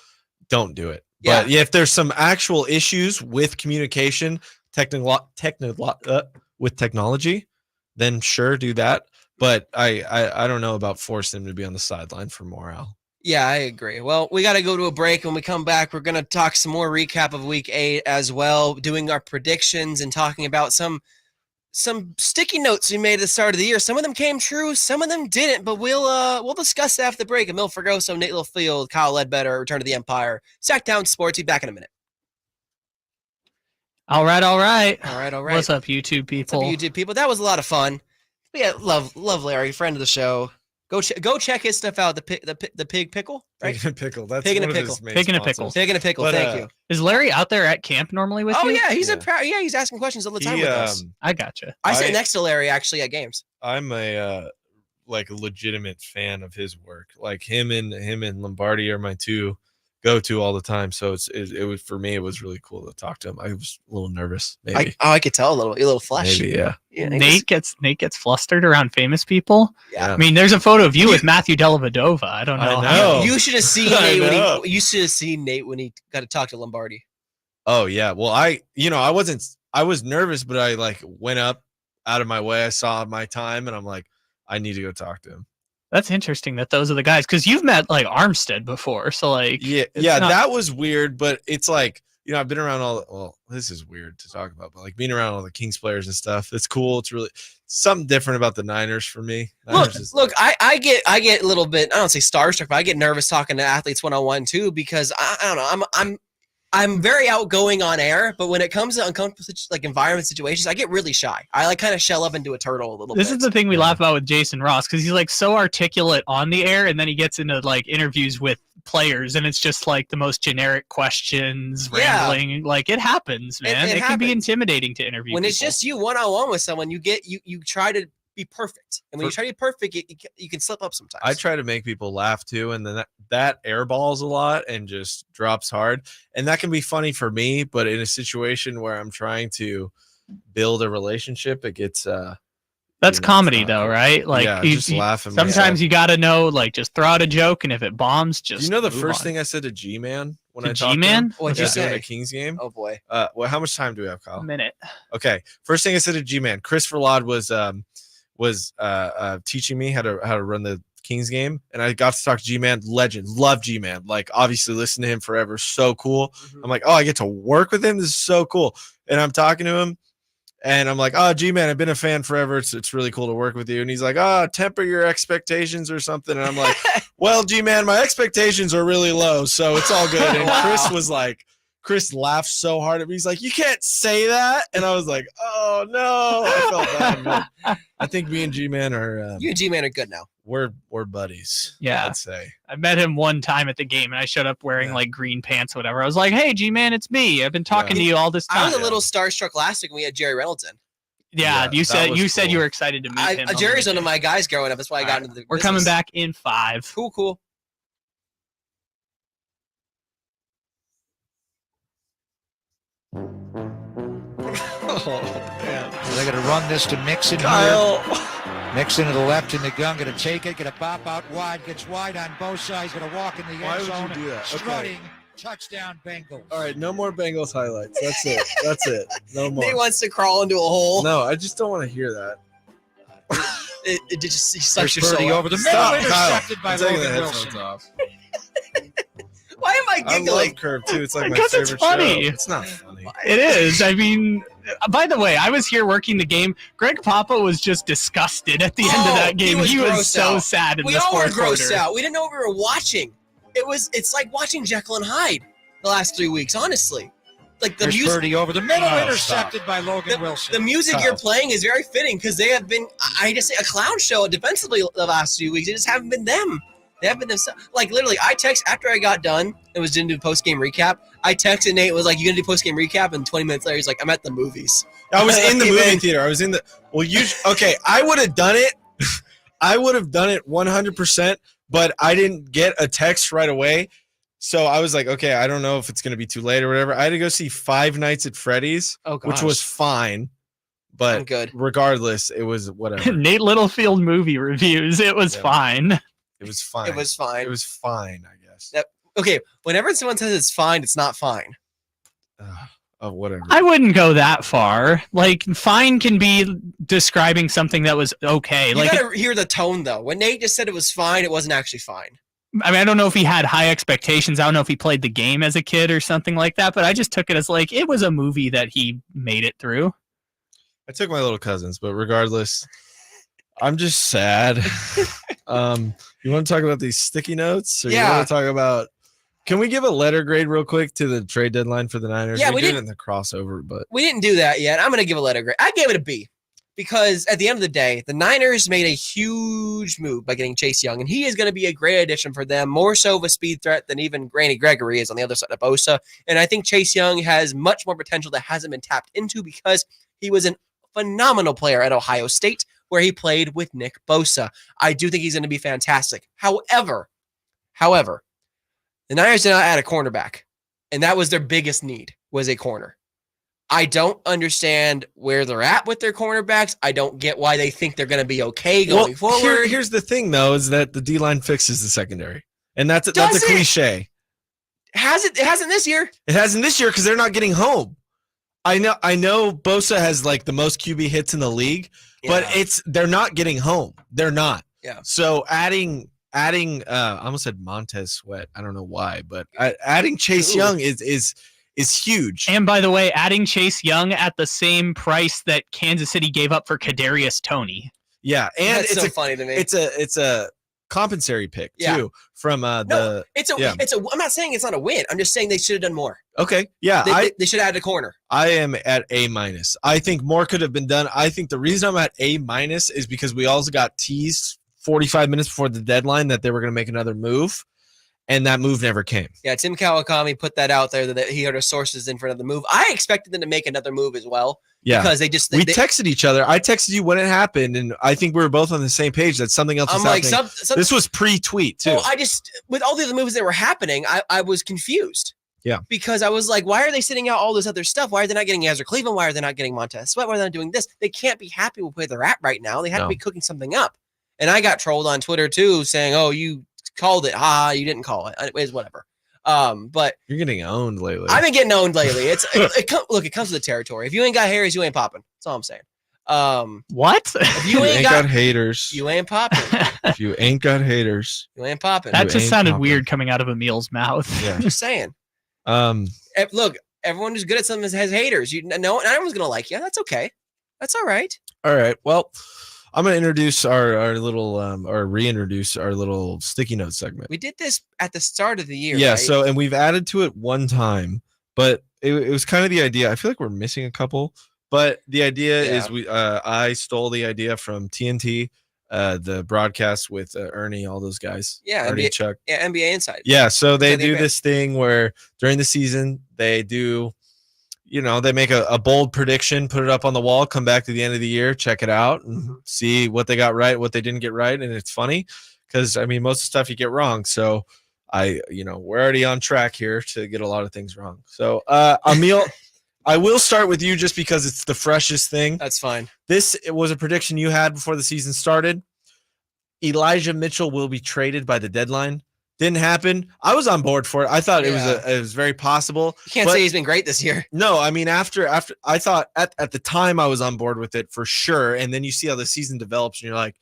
don't do it. Yeah. But if there's some actual issues with communication, with technology, then sure, do that. But I don't know about forcing him to be on the sideline for morale. Yeah, I agree. Well, we got to go to a break. When we come back, we're going to talk some more recap of Week 8 as well, doing our predictions and talking about some sticky notes we made at the start of the year. Some of them came true, some of them didn't, but we'll discuss that after the break. Amil Fergoso, Nate Littlefield, Kyle Ledbetter, Return to the Empire. Sacktown Sports. Be back in a minute. All right. What's up, YouTube people? That was a lot of fun. Yeah, love Larry, friend of the show. Go check his stuff out. The pig pickle, right? Pig and pickle. That's Pig and one a of his pickle. main Pig and a sponsors. pickle. Pig and a pickle. But, Thank you. Is Larry out there at camp normally with you? Oh yeah, he's asking questions all the time with us. I gotcha. I sit next to Larry actually at games. I'm a like a legitimate fan of his work. Like him and Lombardi are my two go-to all the time. So it was, for me, it was really cool to talk to him. I was a little nervous, maybe. I could tell a little flush. Maybe, yeah. Nate gets flustered around famous people. Yeah. I mean, there's a photo of you with Matthew Dellavedova. I don't know. I know. You should have seen Nate when he got to talk to Lombardi. Oh yeah. Well, I was nervous, but I like went up out of my way. I saw my time and I'm like, I need to go talk to him. That's interesting that those are the guys, because you've met like Armstead before. So like, that was weird, but it's like, I've been around this is weird to talk about, but like being around all the Kings players and stuff, it's cool. It's really something different about the Niners for me. Look, I get a little bit, I don't say starstruck, but I get nervous talking to athletes one-on-one too, because I don't know, I'm very outgoing on air, but when it comes to uncomfortable environment situations, I get really shy. I like kind of shell up into a turtle a little bit. This is the thing we laugh about with Jason Ross, because he's like so articulate on the air, and then he gets into like interviews with players, and it's just like the most generic questions, rambling. Like it happens, man. It can be intimidating to interview when people. It's just you one-on-one with someone. You try to be perfect, and when you try to be perfect, you can slip up sometimes. I try to make people laugh too, and then that airballs a lot and just drops hard, and that can be funny for me, but in a situation where I'm trying to build a relationship, it gets that's comedy though, right? Like just laughing. Sometimes you got to know, like, just throw out a joke, and if it bombs, just the first thing I said to G-Man when I talked G-Man? to him, What'd you say? doing a Kings game. Oh boy. Well, how much time do we have, Kyle? A minute. Okay. First thing I said to G-Man, Chris Verlad was teaching me how to run the Kings game, and I got to talk to G-Man. Legend, love G-Man. Like, obviously listen to him forever, so cool. I'm like, oh, I get to work with him, this is so cool. And I'm talking to him, and I'm like, oh, G-Man, I've been a fan forever, it's really cool to work with you. And he's like, oh, temper your expectations or something. And I'm like, well, G-Man, my expectations are really low, so it's all good. And Chris laughed so hard at me. He's like, you can't say that. And I was like, oh no, I felt bad. But I think me and G-Man are you and G-Man are good now. We're buddies. Yeah. I'd say. I met him one time at the game, and I showed up wearing like green pants or whatever. I was like, hey, G-Man, it's me. I've been talking to you all this time. I was a little starstruck last week when we had Jerry Reynolds in. Yeah, you said you were excited to meet him. Jerry's one of my guys growing up. That's why I got into the We're coming back in 5. Cool. They're going to run this to Mixon here. Mixon to the left in the gun, going to take it, going to pop out wide, gets wide on both sides, going to walk in the end zone. Why would you do that? Strutting, touchdown Bengals. All right, no more Bengals highlights. That's it. No more. Nate wants to crawl into a hole. No, I just don't want to hear that. It just sucks your soul over the middle, intercepted by Logan Wilson. Off. Why am I giggling? I love Curve too. It's like my because favorite it's funny. show. It's not funny. It is. I mean, by the way, I was here working the game. Greg Papa was just disgusted at the end of that game. He was so sad in the fourth quarter. We all were grossed out. We didn't know what we were watching. It's like watching Jekyll and Hyde the last 3 weeks, honestly. Like the music over the middle, intercepted by Logan Wilson. The music you're playing is very fitting because they have been, I just say, a clown show defensively the last few weeks. It just haven't been them. They haven't been themselves. Like literally, I text after I got done and was didn't do post game recap. I texted Nate, was like, "You gonna do post game recap?" And 20 minutes later, he's like, "I'm at the movies." I was in the Hey, movie man. theater. I was in the. Well, okay. I would have done it. I would have done it 100%, but I didn't get a text right away. So I was like, okay, I don't know if it's gonna be too late or whatever. I had to go see Five Nights at Freddy's, Oh, which was fine, I'm but good. regardless, it was whatever. Nate Littlefield movie reviews. It was Yeah. fine. It was fine. It was fine. It was fine, I guess. That- Okay, whenever someone says it's fine, it's not fine. Whatever. I wouldn't go that far. Like, fine can be describing something that was okay. You Like, gotta hear the tone though. When Nate just said it was fine, it wasn't actually fine. I mean, I don't know if he had high expectations. I don't know if he played the game as a kid or something like that, but I just took it as like it was a movie that he made it through. I took my little cousins, but regardless, I'm just sad. You want to talk about these sticky notes? Or Yeah. You want to talk about? Can we give a letter grade real quick to the trade deadline for the Niners? Yeah, we we did it didn't- in the crossover, but We didn't do that yet. I'm gonna give a letter grade. I gave it a B because at the end of the day, the Niners made a huge move by getting Chase Young, and he is going to be a great addition for them. More so of a speed threat than even Granny Gregory is on the other side of Bosa. And I think Chase Young has much more potential that hasn't been tapped into because he was a phenomenal player at Ohio State, where he played with Nick Bosa. I do think he's going to be fantastic. However, the Niners did not add a cornerback, and that was their biggest need, was a corner. I don't understand where they're at with their cornerbacks. I don't get why they think they're going to be okay going forward. Here's the thing, though, is that the D line fixes the secondary, and that's a Does it? cliche. It hasn't this year. It hasn't this year because they're not getting home. I know Bosa has like the most QB hits in the league, but they're not getting home. They're not. Yeah. So adding I almost said Montez Sweat. I don't know why, but adding Chase Ooh. Young is huge. And by the way, adding Chase Young at the same price that Kansas City gave up for Kadarius Toney. Yeah, and That's so funny to me. it's a compensatory pick Yeah. too from the yeah. I'm not saying it's not a win. I'm just saying they should have done more. Okay. Yeah, They should have added a corner. I am at A-. I think more could have been done. I think the reason I'm at A- is because we also got teased 45 minutes before the deadline that they were going to make another move, and that move never came. Yeah, Tim Kawakami put that out there that he had his sources in for another move. I expected them to make another move as well. Yeah. Because they texted each other. I texted you when it happened, and I think we were both on the same page that something else was I'm like, happening. This was pre-tweet, too. Well, I just, with all the other moves that were happening, I was confused. Yeah. Because I was like, why are they sitting out all this other stuff? Why are they not getting Ezra Cleveland? Why are they not getting Montez Sweat? Why are they not doing this? They can't be happy with where they're at right now. They have to be cooking something up. And I got trolled on Twitter, too, saying, oh, you called it. Ha, you didn't call it. It's whatever. But you're getting owned lately. I've been getting owned lately. It comes with the territory. If you ain't got Harry's, you ain't popping. That's all I'm saying. What? If you ain't got haters. You ain't popping. If you ain't got haters, You ain't popping. That just sounded popping. weird coming out of Emil's mouth. Yeah. I'm just saying. Look, everyone who's good at something has haters. No one's gonna like you. That's okay. That's all right. All right. Well, I'm gonna introduce our little or reintroduce our little sticky note segment. We did this at the start of the year. Yeah. right? So, and we've added to it one time, but it was kind of the idea. I feel like we're missing a couple, but the idea is I stole the idea from TNT, the broadcast with Ernie, all those guys. Yeah, Ernie, NBA, Chuck. Yeah, NBA Inside. Yeah. So they So they do bet. this thing where during the season they do. They make a bold prediction, put it up on the wall, come back to the end of the year, check it out, and see what they got right, what they didn't get right. And it's funny because, I mean, most of the stuff you get wrong. So we're already on track here to get a lot of things wrong. So, Amil, I will start with you just because it's the freshest thing. That's fine. It was a prediction you had before the season started. Elijah Mitchell will be traded by the deadline. Didn't happen. I was on board for it. I thought it was very possible. You can't say he's been great this year. No, I mean after I thought at the time I was on board with it for sure, and then you see how the season develops, and you're like,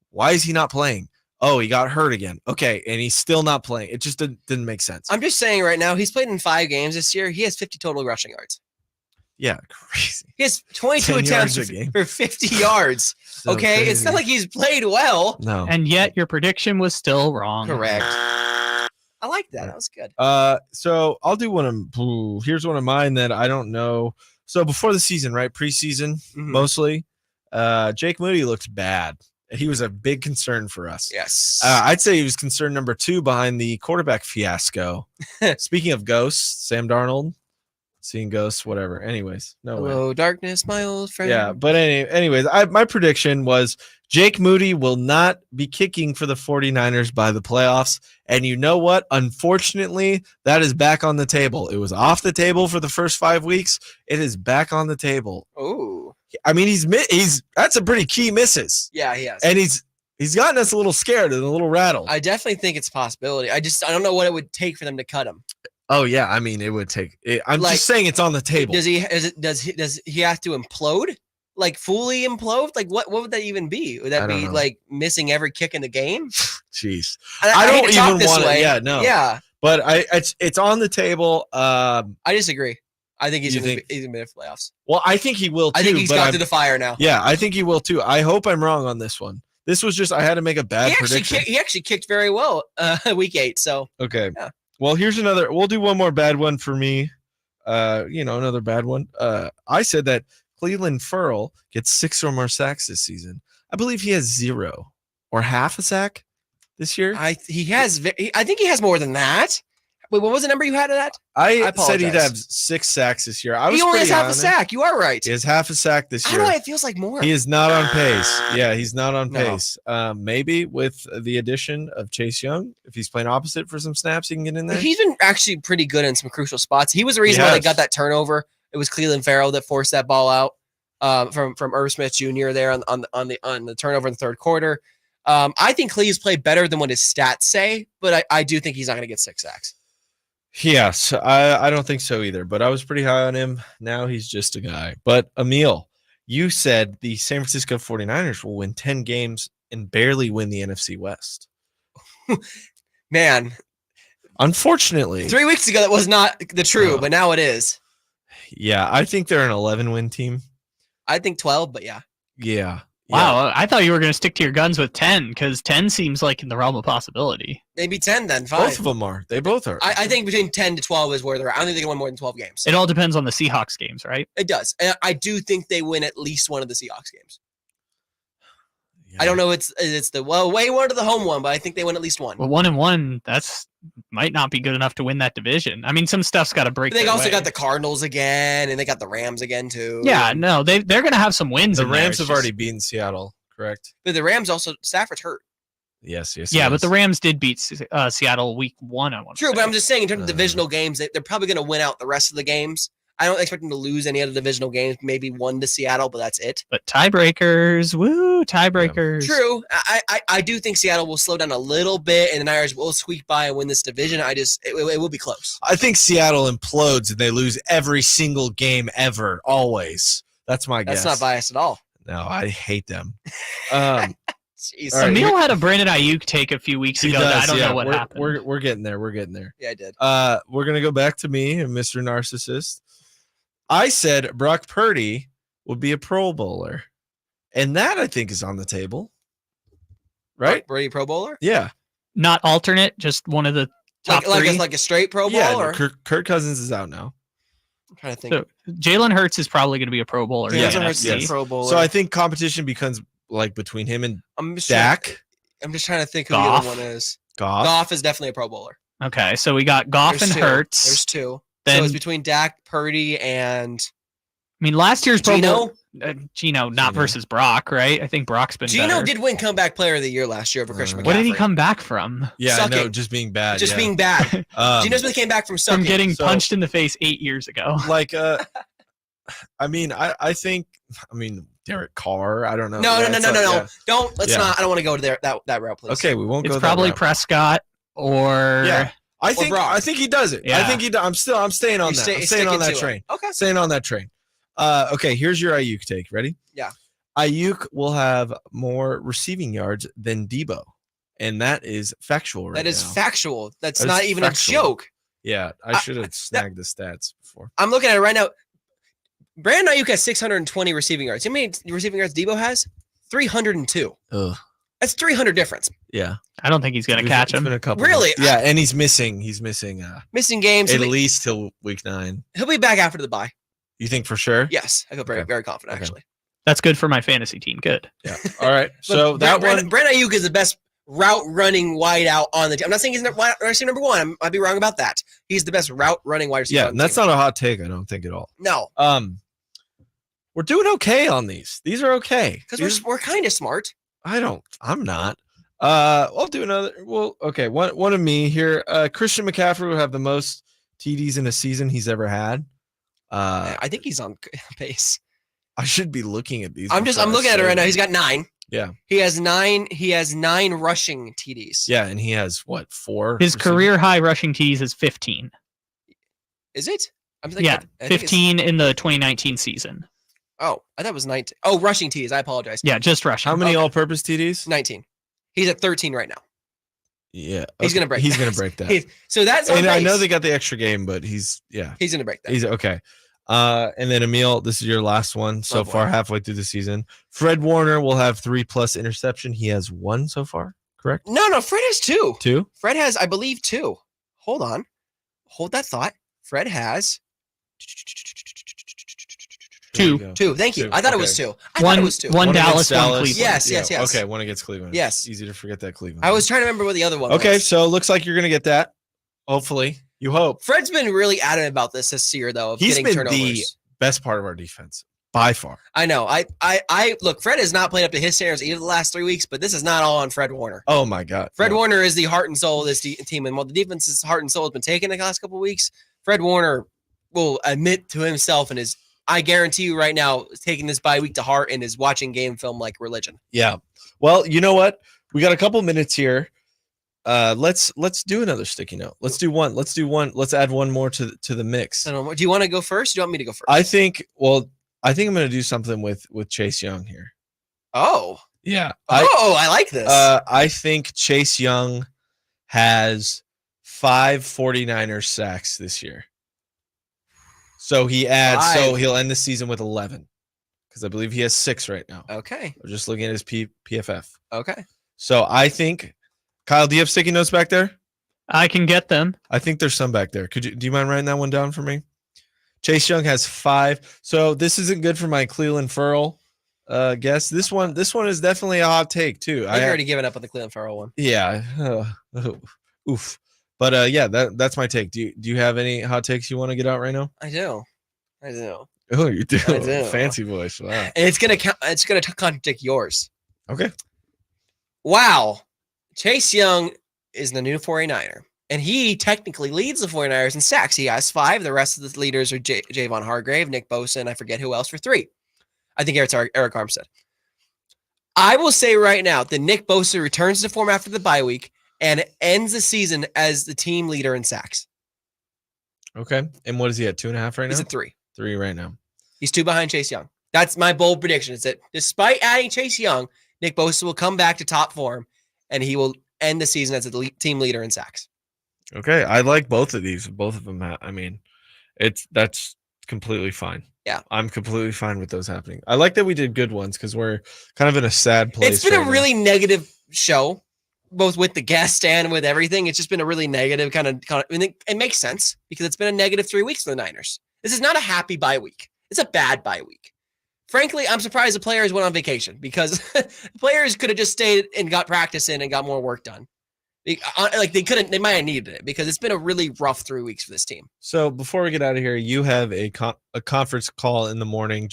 why is he not playing? Oh, he got hurt again. Okay, and he's still not playing. It just didn't make sense. I'm just saying right now, he's played in 5 games this year. He has 50 total rushing yards. Yeah, crazy. He has 22 10 attempts yards a game. for 50 yards. So okay, it's not like he's played well. No. And yet your prediction was still wrong. Correct. I like that. That was good. So I'll do one of here's one of mine that I don't know. So before the season, right? Preseason mostly. Jake Moody looked bad. He was a big concern for us. Yes. I'd say he was concern number 2 behind the quarterback fiasco. Speaking of ghosts, Sam Darnold, seeing ghosts, whatever. Anyways, no way. Hello, darkness, my old friend. Yeah, but anyways, my prediction was Jake Moody will not be kicking for the 49ers by the playoffs. And you know what? Unfortunately, that is back on the table. It was off the table for the first 5 weeks. It is back on the table. Oh. I mean, he's that's a pretty key misses. Yeah, he has. And he's gotten us a little scared and a little rattled. I definitely think it's a possibility. I don't know what it would take for them to cut him. Oh yeah, I mean, it would take. I'm Like, just saying it's on the table. Does he have to implode? Like fully implode? Like what would that even be? Would I that don't be know. like missing every kick in the game? Jeez, I don't hate to talk even this want way. to. Yeah, no. Yeah, But it's on the table. I disagree. I think he's You going think- to be in the playoffs. Well, I think he will too. I think he's but gone I'm- through the fire now. Yeah, I think he will too. I hope I'm wrong on this one. This was just I had to make a bad prediction. He actually kicked very well week 8. So Okay. Yeah. Well, here's another. We'll do one more bad one for me. Another bad one. I said that Cleveland Ferrell gets 6 or more sacks this season. I believe he has 0 or half a sack this year. I think he has more than that. Wait, what was the number you had of that? I said he'd apologize. have 6 sacks this year. I was He only has pretty high half a on him. sack. You are right. He has half a sack this I don't know year. why it feels like more. He is not on pace. Yeah, he's not on No. pace. Maybe with the addition of Chase Young, if he's playing opposite for some snaps, he can get in there. He's been actually pretty good in some crucial spots. He was the reason why they has. got that turnover. It was Cleveland Farrell that forced that ball out from Irv Smith Jr. there on the turnover in the third quarter. I think Cleve's played better than what his stats say, but I do think he's not going to get 6 sacks. Yes, I don't think so either, but I was pretty high on him. Now he's just a guy. But Amil, you said the San Francisco 49ers will win 10 games and barely win the NFC West. Man, Unfortunately. 3 weeks ago that was not the true, No. but now it is. Yeah, I think they're an 11-win team. I think 12, but yeah. Yeah. Wow, I thought you were going to stick to your guns with 10 because 10 seems like in the realm of possibility. Maybe 10 then. Yeah. Fine. Both of them are. They both are. I think between 10 to 12 is where they're at. I don't think they can win more than 12 games. It all depends on the Seahawks games, right? It does. And I do think they win at least one of the Seahawks games. Yeah. I don't know. It's the way one to the home one, but I think they win at least one. Well, 1-1, that's might not be good enough to win that division. I mean, some stuff's got to break. But they their also way. got the Cardinals again, and they got the Rams again too. Yeah, no, they're going to have some wins. The in there. Rams It's have just- already beaten Seattle, correct? But the Rams also Stafford's hurt. Yes. Yeah, yes. but the Rams did beat Seattle week 1. I want to True, say. but I'm just saying in terms of Uh. divisional games, they're probably going to win out the rest of the games. I don't expect them to lose any other divisional games. Maybe one to Seattle, but that's it. But tiebreakers, woo, tiebreakers. True. I do think Seattle will slow down a little bit, and the Niners will squeak by and win this division. It will be close. I think Seattle implodes and they lose every single game ever, always. That's my guess. That's not biased at all. No, I hate them. Jeez. All right, Emil had a Brandon Ayuk take a few weeks He ago. That I does, don't yeah. know what we're, happened. We're getting there. We're getting there. Yeah, I did. We're gonna go back to me and Mr. Narcissist. I said Brock Purdy would be a Pro Bowler, and that I think is on the table, right? Brady Pro Bowler? Yeah, Not alternate, just one of the top three. Like a straight Pro yeah. Bowler? Kirk Cousins is out now, I'm trying to think. So Jalen Hurts is probably going to be a Pro Bowler. Yeah, in the Jalen Hurts NFC. is a Pro Bowler. so I think competition becomes like between him and I'm just Dak, trying to think who the Goff. other one is. Goff. Goff is definitely a Pro Bowler. Okay, so we got Goff There's and two. Hurts. There's two. So Then, it's between Dak, Purdy, and I mean, last year's Pro Geno. Bowl, Geno, not Geno. versus Brock, right? I think Brock's been Geno better. did win Comeback Player of the Year last year over Christian McCaffrey. What did he come back from? Yeah, I know, Sucking. just being bad. Just yeah. being bad. Um, Geno Smith came back from sucking. From getting So- punched in the face 8 years ago. like I mean, I think Derek Carr. I don't know. No. Yeah, it's like- yeah. Don't. Let's Yeah. not. I don't want to go to that route, please. Okay, we won't It's go. probably that route. Prescott or Yeah. I think Brock. I think he does it. I Yeah. think he. I'm staying on You that. I'm stay- staying on sticking that to it. train. Okay. Staying on that train. Okay, here's your Ayuk take. Ready? Yeah. Ayuk will have more receiving yards than Debo, and that is factual right That is now. factual. That's That is not even factual. a joke. Yeah, I should have snagged the stats before. I'm looking at it right now. Brandon Ayuk has 620 receiving yards. How many receiving yards Debo has? 302. Ugh. That's 300 difference. Yeah, I don't think he's going to catch It's him. been a couple. Really? Yeah, and he's missing. He's missing. Missing games. At least till week 9. He'll be back after the bye. You think for sure? Yes, I feel very, Okay. very confident Okay. actually. That's good for my fantasy team. Good. Yeah. All right. So that one. Brent Ayuk is the best route running wideout on the team. I'm not saying he's wide receiver number one. I might be wrong about that. He's the best route running wide receiver. Yeah, and that's not a hot take. I don't think at all. No. We're doing okay on these. These are okay Because we're kind of smart. I'm not. I'll do another. Well, okay. One of me here. Christian McCaffrey will have the most TDs in a season he's ever had. I think he's on pace. I should be looking at these. I'm looking at it right now. He's got 9. Yeah. He has 9 rushing TDs. Yeah, and he has what, 4? His career high rushing TDs is 15. Is it? I'm thinking, Yeah, I think 15 in the 2019 season. Oh, I thought it was 19. Oh, rushing TDs. I apologize. Yeah, just rushing. How many all-purpose TDs? 19. He's at 13 right now. Yeah. He's gonna break. He's that. gonna break that. So that's. And I know they got the extra game, but he's gonna break that. He's okay. And then Amil, this is your last one so far, halfway through the season. Fred Warner will have 3+ interception. He has 1 so far, correct? No. Fred has 2. 2? Fred has, I believe, 2. Hold on. Hold that thought. Fred has 2. 2. Thank you. 2. I thought it was 2. I thought it was 2. One against Dallas, one Cleveland. Yes. Okay, one against Cleveland. Yes. It's easy to forget that Cleveland. I was trying to remember what the other one was. Okay, so looks like you're gonna get that. Hopefully, you hope. Fred's been really adamant about this year, though, of He's getting been turnovers. the best part of our defense by far. I know. I look. Fred has not played up to his standards either the last 3 weeks, but this is not all on Fred Warner. Oh my God, Fred Warner is the heart and soul of this team, and while the defense's heart and soul has been taken the last couple of weeks, Fred Warner will admit to himself and I guarantee you right now, taking this bye week to heart and is watching game film like religion. Yeah. Well, you know what? We got a couple minutes here. Let's do another sticky note. Let's do one. Let's add one more to the mix. I don't know. Do you want to go first? Do you want me to go first? I think I'm going to do something with Chase Young here. Oh. Yeah. I like this. I think Chase Young has 5 49ers sacks this year. So he'll end the season with 11 because I believe he has 6 right now. Okay. We're just looking at his PFF. Okay. So I think, Kyle, do you have sticky notes back there? I can get them. I think there's some back there. Do you mind writing that one down for me? Chase Young has 5. So this isn't good for my Cleveland Furl guess. This one is definitely a hot take too. I've already given up on the Cleveland Farrell one. Yeah. Oof. But yeah, that's my take. Do you have any hot takes you want to get out right now? I do. Oh, you do. I do. Fancy voice. Wow. And it's gonna contradict yours. Okay. Wow. Chase Young is the new 49er. And he technically leads the 49ers in sacks. He has 5. The rest of the leaders are Javon Hargrave, Nick Bosa, and I forget who else for 3. I think it's Eric Armstead. I will say right now that Nick Bosa returns to form after the bye week and ends the season as the team leader in sacks. Okay. And what is he at? 2.5 right now? He's at 3. 3 right now. He's 2 behind Chase Young. That's my bold prediction. Is that despite adding Chase Young, Nick Bosa will come back to top form and he will end the season as a team leader in sacks. Okay. I like both of these. Both of them. That's completely fine. Yeah. I'm completely fine with those happening. I like that we did good ones because we're kind of in a sad place. It's been right a now. really negative show, both with the guest and with everything. It's just been a really negative kind of it makes sense because it's been a negative 3 weeks for the Niners. This is not a happy bye week. It's a bad bye week. Frankly, I'm surprised the players went on vacation because players could have just stayed and got practice in and got more work done. Like they might have needed it because it's been a really rough 3 weeks for this team. So before we get out of here, you have a conference call in the morning.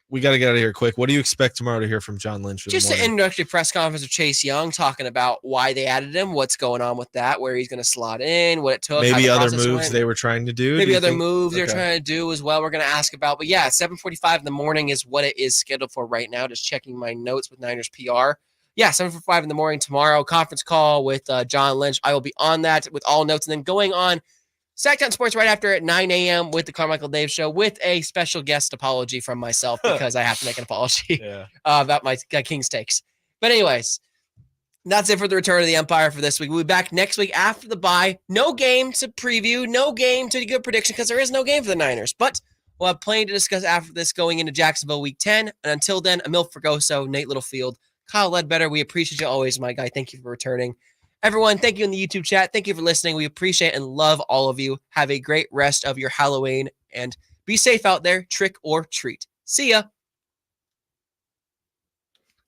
We got to get out of here quick. What do you expect tomorrow to hear from John Lynch? Just an introductory press conference of Chase Young talking about why they added him, what's going on with that, where he's going to slot in, what it took. Maybe other moves they were trying to do. Maybe other moves they're trying to do as well. We're going to ask about. But yeah, 7:45 in the morning is what it is scheduled for right now. Just checking my notes with Niners PR. Yeah, 7:45 in the morning tomorrow. Conference call with John Lynch. I will be on that with all notes. And then going on Sacktown Sports right after at 9 a.m. with the Carmichael Dave Show with a special guest apology from myself because I have to make an apology about my King's takes. But anyways, that's it for the return of the Empire for this week. We'll be back next week after the bye. No game to preview, no game to give prediction because there is no game for the Niners. But we'll have plenty to discuss after this going into Jacksonville Week 10. And until then, Amil Fergoso, Nate Littlefield, Kyle Ledbetter, we appreciate you always, my guy. Thank you for returning. Everyone, thank you in the YouTube chat. Thank you for listening. We appreciate and love all of you. Have a great rest of your Halloween and be safe out there. Trick or treat. See ya.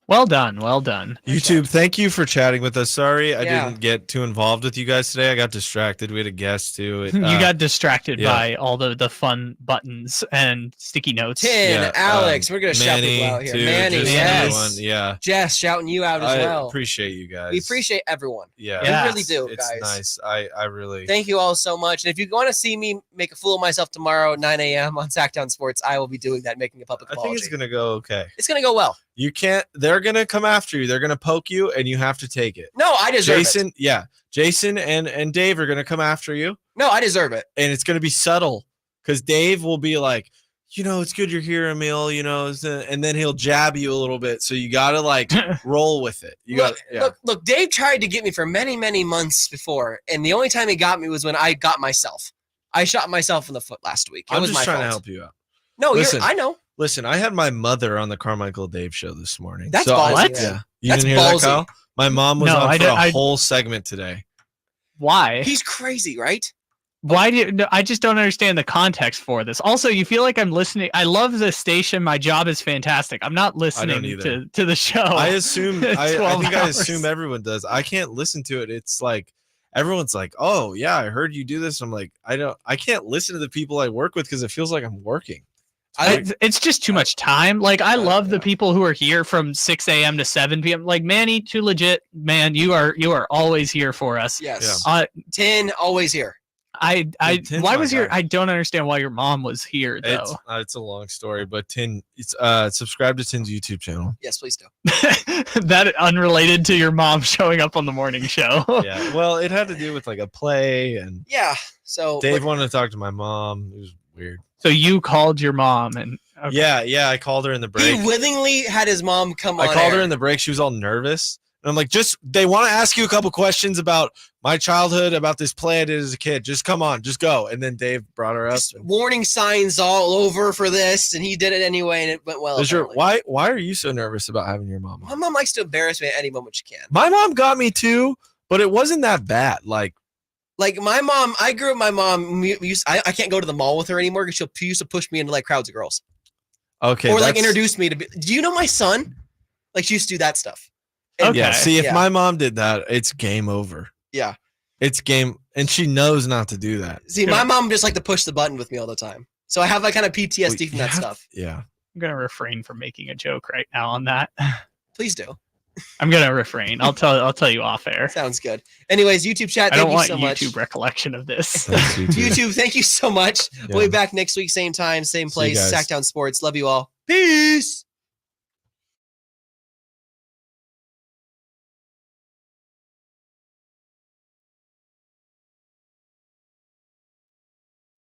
Well done. Well done. YouTube, thank you for chatting with us. Sorry I Yeah. didn't get too involved with you guys today. I got distracted. We had a guest too. You got distracted yeah. by all the fun buttons and sticky notes. Tin, Yeah, Alex, we're gonna shout Manny, people out here. too, Manny, just yes. everyone, yeah. Jess shouting you out as I well. appreciate you guys. We appreciate everyone. Yeah, Yeah. We really do, it's guys. nice. I really. Thank you all so much. And if you want to see me make a fool of myself tomorrow at 9 a.m. on Sacktown Sports, I will be doing that, making a public I apology. think it's gonna go okay. It's gonna go well. You can't. They're gonna come after you. They're gonna poke you, and you have to take it. No, I deserve Jason, it. yeah, Jason and Dave are gonna come after you, No, I deserve it. and it's gonna be subtle because Dave will be like, it's good you're here, Emil. And then he'll jab you a little bit. So you gotta like roll with it. You got Look, Dave tried to get me for many, many months before, and the only time he got me was when I got myself. I shot myself in the foot last week. It I'm was just my trying fault. to help you out. No, Listen. I know. Listen, I had my mother on the Carmichael Dave show this morning. That's so ballsy. What? Yeah, you That's didn't hear ballsy. that, Kyle? My mom was No, on I for did- a I- whole segment today. Why? He's crazy, right? Why do no, I just don't understand the context for this? Also, you feel like I'm listening. I love the station. My job is fantastic. I'm not listening either. to the show. I assume I 12 think I hours. assume everyone does. I can't listen to it. It's like everyone's like, "Oh, yeah, I heard you do this." I'm like, I can't listen to the people I work with because it feels like I'm working. It's just too much time. Like I love the people who are here from 6 a.m. to 7 p.m. Like Manny, too legit, man. You are always here for us. Yes. Uh, Tin, always here. Tin's why my was your? guy. I don't understand why your mom was here though. It's a long story, but Tin, it's subscribe to Tin's YouTube channel. Yes, please do. That unrelated to your mom showing up on the morning show. Yeah, well, it had to do with like a play, and Yeah. So Dave wanted to talk to my mom. It was weird. So you called your mom and okay. Yeah, I called her in the break. he willingly had his mom come on. I called her air. in the break. She was all nervous. And I'm like, they want to ask you a couple questions about my childhood, about this play I did as a kid. Just come on, just go. And then Dave brought her up. Just warning signs all over for this, and he did it anyway, and it went well. apparently. Why are you so nervous about having your mom on? My mom likes to embarrass me at any moment she can. My mom got me too, but it wasn't that bad. Like my mom, I grew up. My mom, I can't go to the mall with her anymore because she used to push me into like crowds of girls, okay, or like that's- introduce me to. Do you know my son? Like she used to do that stuff. Okay. Yeah, see, if Yeah. my mom did that, it's game over. Yeah. It's game, and she knows not to do that. See, my mom just like to push the button with me all the time, so I have like kind of PTSD from that stuff. Yeah. I'm gonna refrain from making a joke right now on that. Please do. I'm gonna refrain. I'll tell you off air. Sounds good. Anyways, YouTube chat. I Thank don't you want so much. YouTube recollection of this. Thanks, you too. YouTube, thank you so much. Yeah. We'll be back next week, same time, same See you place. guys. Sacktown Sports. Love you all. Peace.